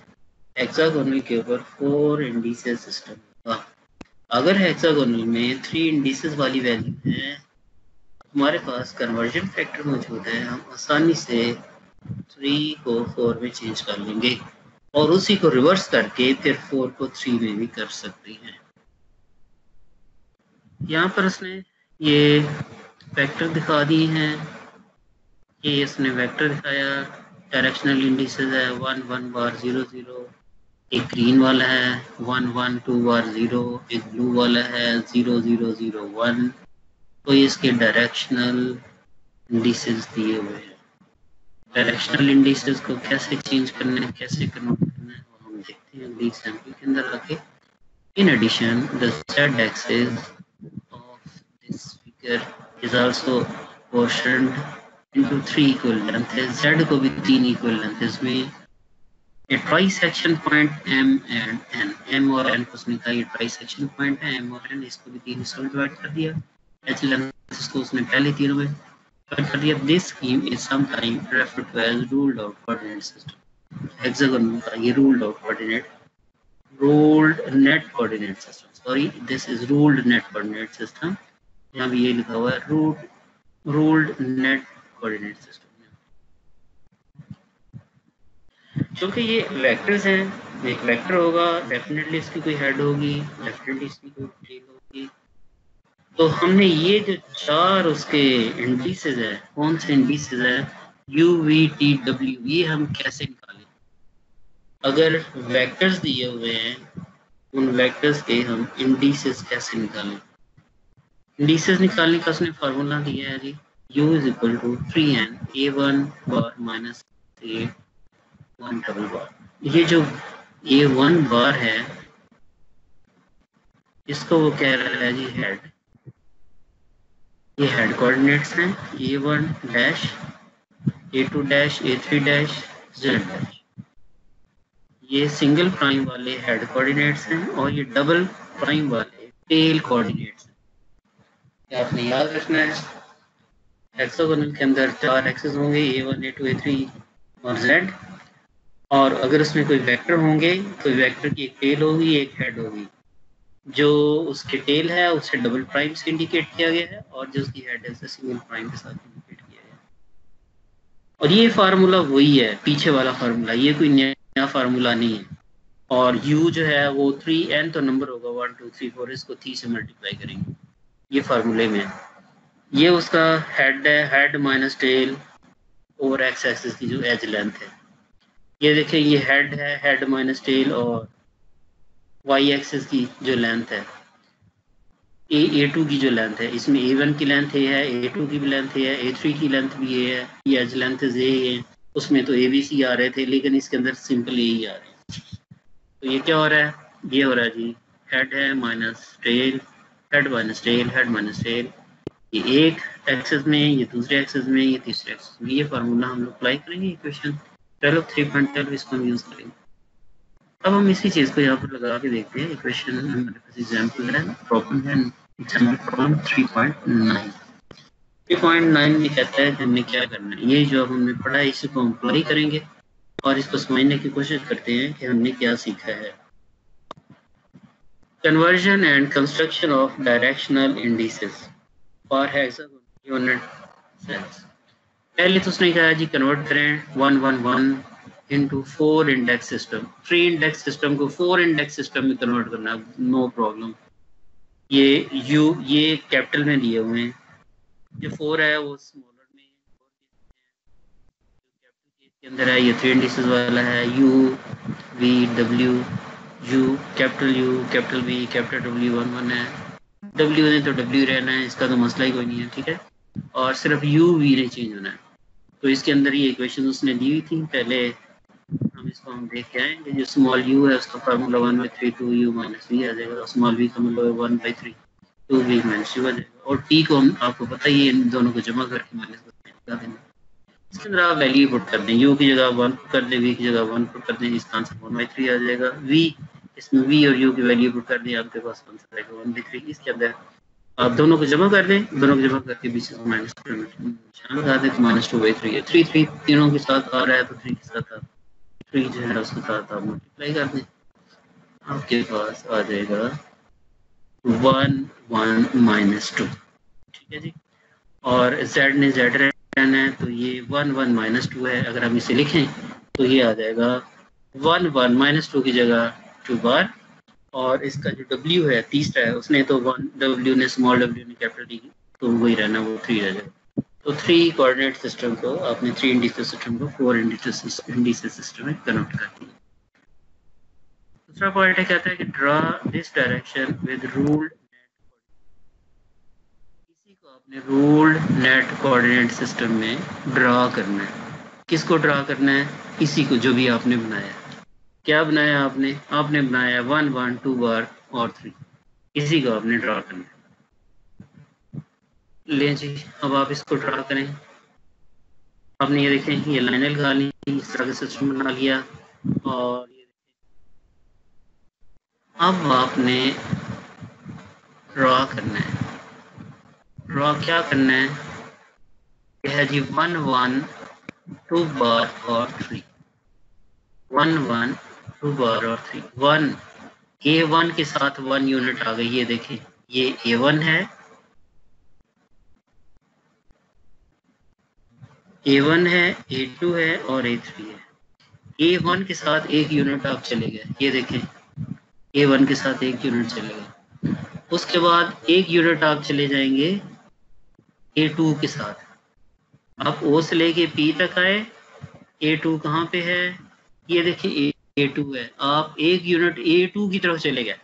हेक्सागोनल के ऊपर 4 इंडिसेस सिस्टम होगा। अगर हेक्सागोनल में 3 इंडिसेस वाली वैल्यू है, हमारे पास कन्वर्जन फैक्टर मौजूद है, हम आसानी से 3 को 4 में चेंज कर लेंगे और उसी को रिवर्स करके फिर 4 को 3 में भी कर सकते हैं। यहाँ पर उसने ये वेक्टर दिखा दिए हैं। ये इसने वेक्टर दिखाया, डायरेक्शनल इंडिसेस है 1 1 बार 0 0, एक ग्रीन वाला है 1 1 2 बार 0, एक ब्लू वाला है 0 0 0 1। तो इसके डायरेक्शनल इंडिसेस दिए हुए हैं। डायरेक्शनल इंडिसेस को कैसे चेंज करना है, कैसे कन्वर्ट करना है, वो हम देखते हैं अगली एग्जाम्पल के अंदर आके। In addition, the z-axis of this figure is also portioned into 3 equal lengths. Z को भी 3 equal lengths में a trisection point M and N, M और N को उसने कहा ये trisection point है, M और N, इसको भी 3 हिस्सों में डिवाइड कर दिया। H lengths को उसने पहले तीनों में डिवाइड कर दिया। This scheme is sometimes referred to as ruled out coordinate system. Hexagon का ये ruled out net coordinate system. Sorry, this is ruled net coordinate system. यहाँ भी ये लिखा हुआ है ruled net coordinate system. क्योंकि ये वेक्टर्स हैं, एक वेक्टर होगा, डेफिनेटली इसकी कोई हेड होगी, डेफिनेटली इसकी कोई टेल होगी। तो हमने ये जो 4 उसके इंडिसेस है, कौन से इंडिसेस है, U, V, T, W, ये हम कैसे निकालें? अगर वेक्टर्स दिए हुए हैं, उन वेक्टर्स के हम इंडिसेस कैसे निकालें? इंडिसेस निकालने का उसने फार्मूला दिया है जी, U is equal to 3n A1 bar minus A1 double bar. ये जो A1 बार है, इसको वो कह रहा है जी हेड। ये हेड कोऑर्डिनेट्स हैं A1 dash, A2 dash, A3 dash, Z dash. ये सिंगल प्राइम वाले हेड कोऑर्डिनेट्स हैं और ये डबल प्राइम वाले टेल कोऑर्डिनेट्स हैं। आपने याद रखना है, हेक्सागोनल के अंदर 4 एक्सेस होंगे A1, A2, A3 और Z, और अगर उसमें कोई वेक्टर होंगे तो वेक्टर की एक टेल होगी, एक हेड होगी। जो उसके टेल है उसे डबल प्राइम से इंडिकेट किया गया है और जो उसकी हेड है उसे सिंगल प्राइम के साथ इंडिकेट किया गया है। और ये फार्मूला वही है, पीछे वाला फार्मूला, ये कोई नया फार्मूला नहीं है। और U जो है वो 3n तो नंबर होगा 1 2 3 4, इसको 3 से मल्टीप्लाई करेंगे, ये फार्मूले में। ये उसका हेड है, head minus tell over x axis की जो एज लेंथ है। ये देखें, ये हेड है, हेड माइनस टेल और वाई एक्सिस की जो लेंथ है, A2 की जो लेंथ है, इसमें A1 की लेंथ ये है, A2 की भी लेंथ ये है, A3 की लेंथ भी ये है, ये एज लेंथ ये है। उसमें तो ABC आ रहे थे, लेकिन इसके अंदर सिंपल यही आ रहे हैं। तो ये क्या हो रहा है, ये हो रहा है जी हेड है minus tell, head minus tell, head minus tell. ये एक एक्सेस में, ये दूसरे एक्सेस में, ये तीसरे एक्सेस में। ये फार्मूला हम लोग अप्लाई करेंगे इक्वेशन 3.12, इसको हम यूज करेंगे। अब हम इसी चीज को यहाँ पर लगा के देखते हैं। इक्वेशन हमारे पास एग्जाम्पल है, प्रॉब्लम है, एग्जाम्पल प्रॉब्लम 3.9। 3.9 में कहता है कि हमने क्या करना है। ये जो हमने पढ़ा है इसी को हम अप्लाई करेंगे और इसको समझने की कोशिश करते हैं कि हमने क्या सीखा है। Conversion and construction of directional indices for hexagonal unit cells. पहले तो उसने कहा जी कन्वर्ट करें 1 1 1 into 4 index system. 3 index system को 4 इंडेक्स सिस्टम में कन्वर्ट करना, नो प्रॉब्लम। ये कैपिटल में दिए हुए हैं, जो 4 है वो स्मॉलर में, कैपिटल के अंदर है, ये 3 इंडिसेस वाला है, U V W, U capital V capital W 1 1 है, W ने तो W रहना है, इसका तो मसला ही कोई नहीं है, ठीक है। और सिर्फ U V ने चेंज होना है। तो इसके अंदर ये इक्वेशन उसने दी हुई थी, पहले हम देख के आएंगे। जो स्मॉल u है उसका फार्मूला 1/3 2u - v आ जाएगा, स्मॉल v का मतलब 1/3 2v - u आ जाएगा। और टी को आपको पता ही है, इन दोनों को जमा करके माइनस लगा देना। इसके अंदर आप वैल्यू पुट कर दें, u की जगह 1 पुट कर दें, v की जगह 1 पुट कर दें, इसका आंसर 1/3 आ जाएगा। v इसमें v और u की वैल्यू पुट कर दें, आपके पास आंसर आएगा 1/3। इसके अंदर आप दोनों को जमा कर दें, दोनों को जमा करके बीच में माइनस निशान लगा दें तो -2/3 है। 3 3 तीनों के साथ आ रहा है तो 3 के साथ आप 3 जो है उसके साथ आप मल्टीप्लाई कर दें, आपके पास आ जाएगा 1 1 -2। ठीक है जी। और z ने z रहना है तो ये 1 1 -2 है। अगर हम इसे लिखें तो ये आ जाएगा 1 1 -2 की जगह 2 बार, और इसका जो w है तीसरा है, उसने तो 1 w ने स्मॉल w ने कैपिटल डी, तो वही रहना, वो 3 रह जाएगा। तो 3 कोऑर्डिनेट सिस्टम को आपने 3 इंडिसेस सिस्टम को 4 इंडिसेस सिस्टम में कन्वर्ट कर दिया। दूसरा पॉइंट है, कहता है कि draw this direction with ruled, इसी को आपने रूल्ड नेट कोऑर्डिनेट सिस्टम में ड्रा करना है। किसको ड्रा करना है? इसी को, जो भी आपने बनाया। क्या बनाया आपने? आपने बनाया 1 1 2 बार और 3, इसी को आपने ड्रा करना है। लें जी, अब आप इसको ड्रा करें। आपने ये देखें, ये लाइनें लगा ली, इस तरह का सिस्टम बना लिया, और ये अब आपने ड्रा करना है। ड्रा क्या करना है? यह है जी 1 1 2 बार और 3, 1 1 2 बार और 3। 1 A1 के साथ 1 यूनिट आ गई, ये देखें, ये A1 है, A1 है, A2 है और A3 है। A1 के साथ 1 यूनिट आप चले गए, ये देखें, A1 के साथ 1 यूनिट चले गए। उसके बाद 1 यूनिट आप चले जाएंगे A2 के साथ। आप O से लेके P तक आए, A2 कहाँ पे है? ये देखिए A2 है। आप 1 यूनिट A2 की तरफ चले गए।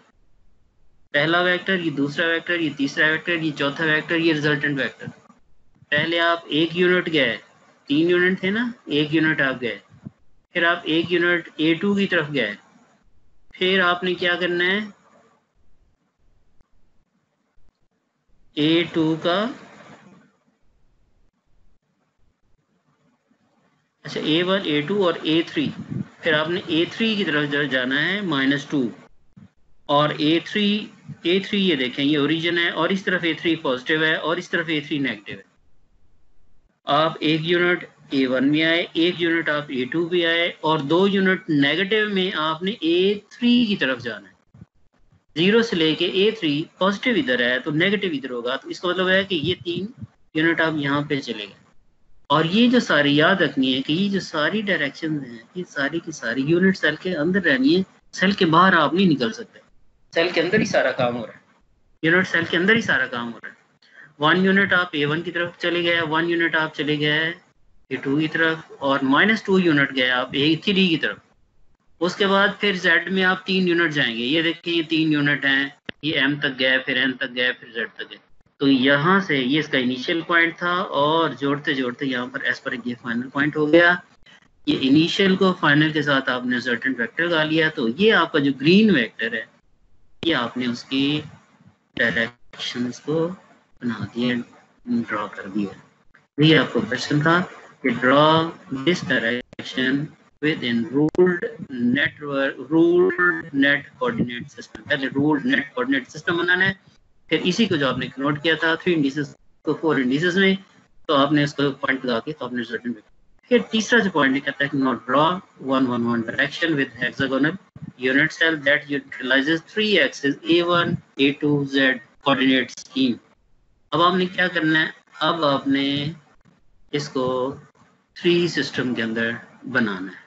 पहला वेक्टर, ये दूसरा वेक्टर, ये तीसरा वेक्टर, ये चौथा वेक्टर, ये रिजल्टेंट वेक्टर। पहले आप 1 यूनिट गए, 3 यूनिट थे ना, 1 यूनिट आप गए, फिर आप 1 यूनिट A2 की तरफ गए, फिर आपने क्या करना है? A2 का, अच्छा A1 A2 और A3, फिर आपने A3 की तरफ जाना है -2, और A3 ये देखें, ये ओरिजिन है, और इस तरफ A3 पॉजिटिव है और इस तरफ A3 नेगेटिव है। आप 1 यूनिट A1 में आए, 1 यूनिट आप A2 भी आए, और 2 यूनिट नेगेटिव में आपने A3 की तरफ जाना है। 0 से लेके A3, पॉजिटिव इधर है तो नेगेटिव इधर होगा, तो इसका मतलब है कि ये 3 यूनिट आप यहाँ पे चले गए। और ये जो सारी याद रखनी है कि ये जो सारी डायरेक्शन हैं, ये सारी की सारी यूनिट सेल के अंदर रहनी है, सेल के बाहर आप नहीं निकल सकते। सेल के अंदर ही सारा काम हो रहा है, यूनिट सेल के अंदर ही सारा काम हो रहा है। 1 यूनिट आप A1 की तरफ चले गए, 1 यूनिट आप चले गए A2 की तरफ, और -2 यूनिट गए आप A3 की तरफ। उसके बाद फिर Z में आप 3 यूनिट जाएंगे, ये देखिए ये 3 यूनिट हैं, ये M तक गए, फिर N तक गए, फिर Z तक गए। तो यहाँ से ये इसका इनिशियल पॉइंट था, और जोड़ते जोड़ते यहाँ पर एस पर ये फाइनल पॉइंट हो गया। ये इनिशियल को फाइनल के साथ आपने रिजल्टेंट वेक्टर लगा लिया, तो ये आपका जो ग्रीन वेक्टर है, ये आपने उसकी डायरेक्शंस को बना दिया, ड्रॉ कर दिया। ये आपको क्वेश्चन था कि draw this direction with in ruled net coordinate system. पहले रूल्ड नेट कोऑर्डिनेट सिस्टम बनाना है, फिर इसी को जो आपने नोट किया था 3 इंडिसेस को 4 इंडिसेस में, तो आपने उसको पॉइंट लगा के तो आपने रिजल्टेंट। फिर तीसरा जो पॉइंट कहता है कि note draw 1 1 1 direction with hexagonal unit cell that utilises 3 axis A1 A2 Z coordinate scheme. अब आपने क्या करना है? अब आपने इसको 3 सिस्टम के अंदर बनाना है।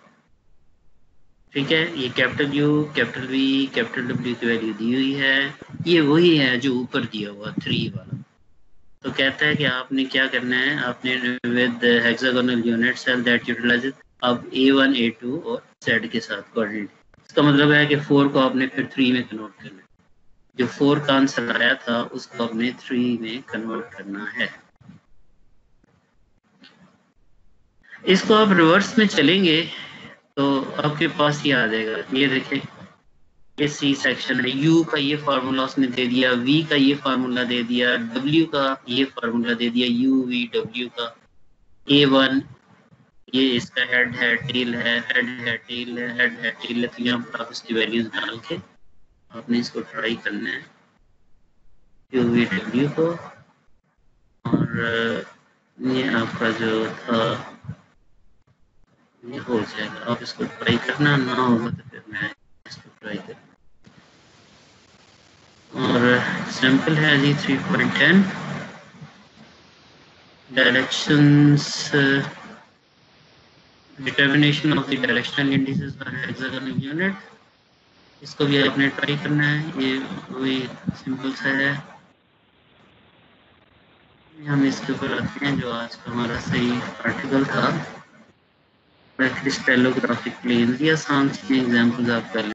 ठीक है, ये capital U, capital V, capital W की वैल्यू दी हुई है, ये वही है जो ऊपर दिया हुआ 3 वाला। तो कहता है कि आपने क्या करना है? आपने with hexagonal unit cell that utilises, अब A1 A2 और Z के साथ कोऑर्डिनेट। इसका मतलब है कि 4 को आपने फिर 3 में कन्वर्ट करना है। जो 4 का आंसर आया था उसको आपने 3 में कन्वर्ट करना है। इसको आप रिवर्स में चलेंगे तो आपके पास ये आ जाएगा, ये देखें, ये सी सेक्शन है। यू का ये फार्मूला उसने दे दिया, वी का ये फार्मूला दे दिया, डब्ल्यू का ये फार्मूला दे दिया, यू वी डब्ल्यू का। A1 ये इसका हेड है, टेल है, हेड है, टेल है, हेड है, टेल है। तो यहाँ पर आप इसकी वैल्यूज डाल के आपने इसको ट्राई करना है यू वी डब्ल्यू को। और ये आपका जो था ये हो जाएगा। आप इसको ट्राई करना, ना होगा तो फिर मैं इसको ट्राई करूँगा। और सैम्पल है जी 3.10 directions, determination of the directional indices for hexagonal unit. इसको भी आपने ट्राई करना है। ये वही सिंपल सा है। हम इसके ऊपर आते हैं जो आज का हमारा सही आर्टिकल था, क्रिस्टलोग्राफिक प्लेन। ये आसान सी एग्जाम्पल्स आप कर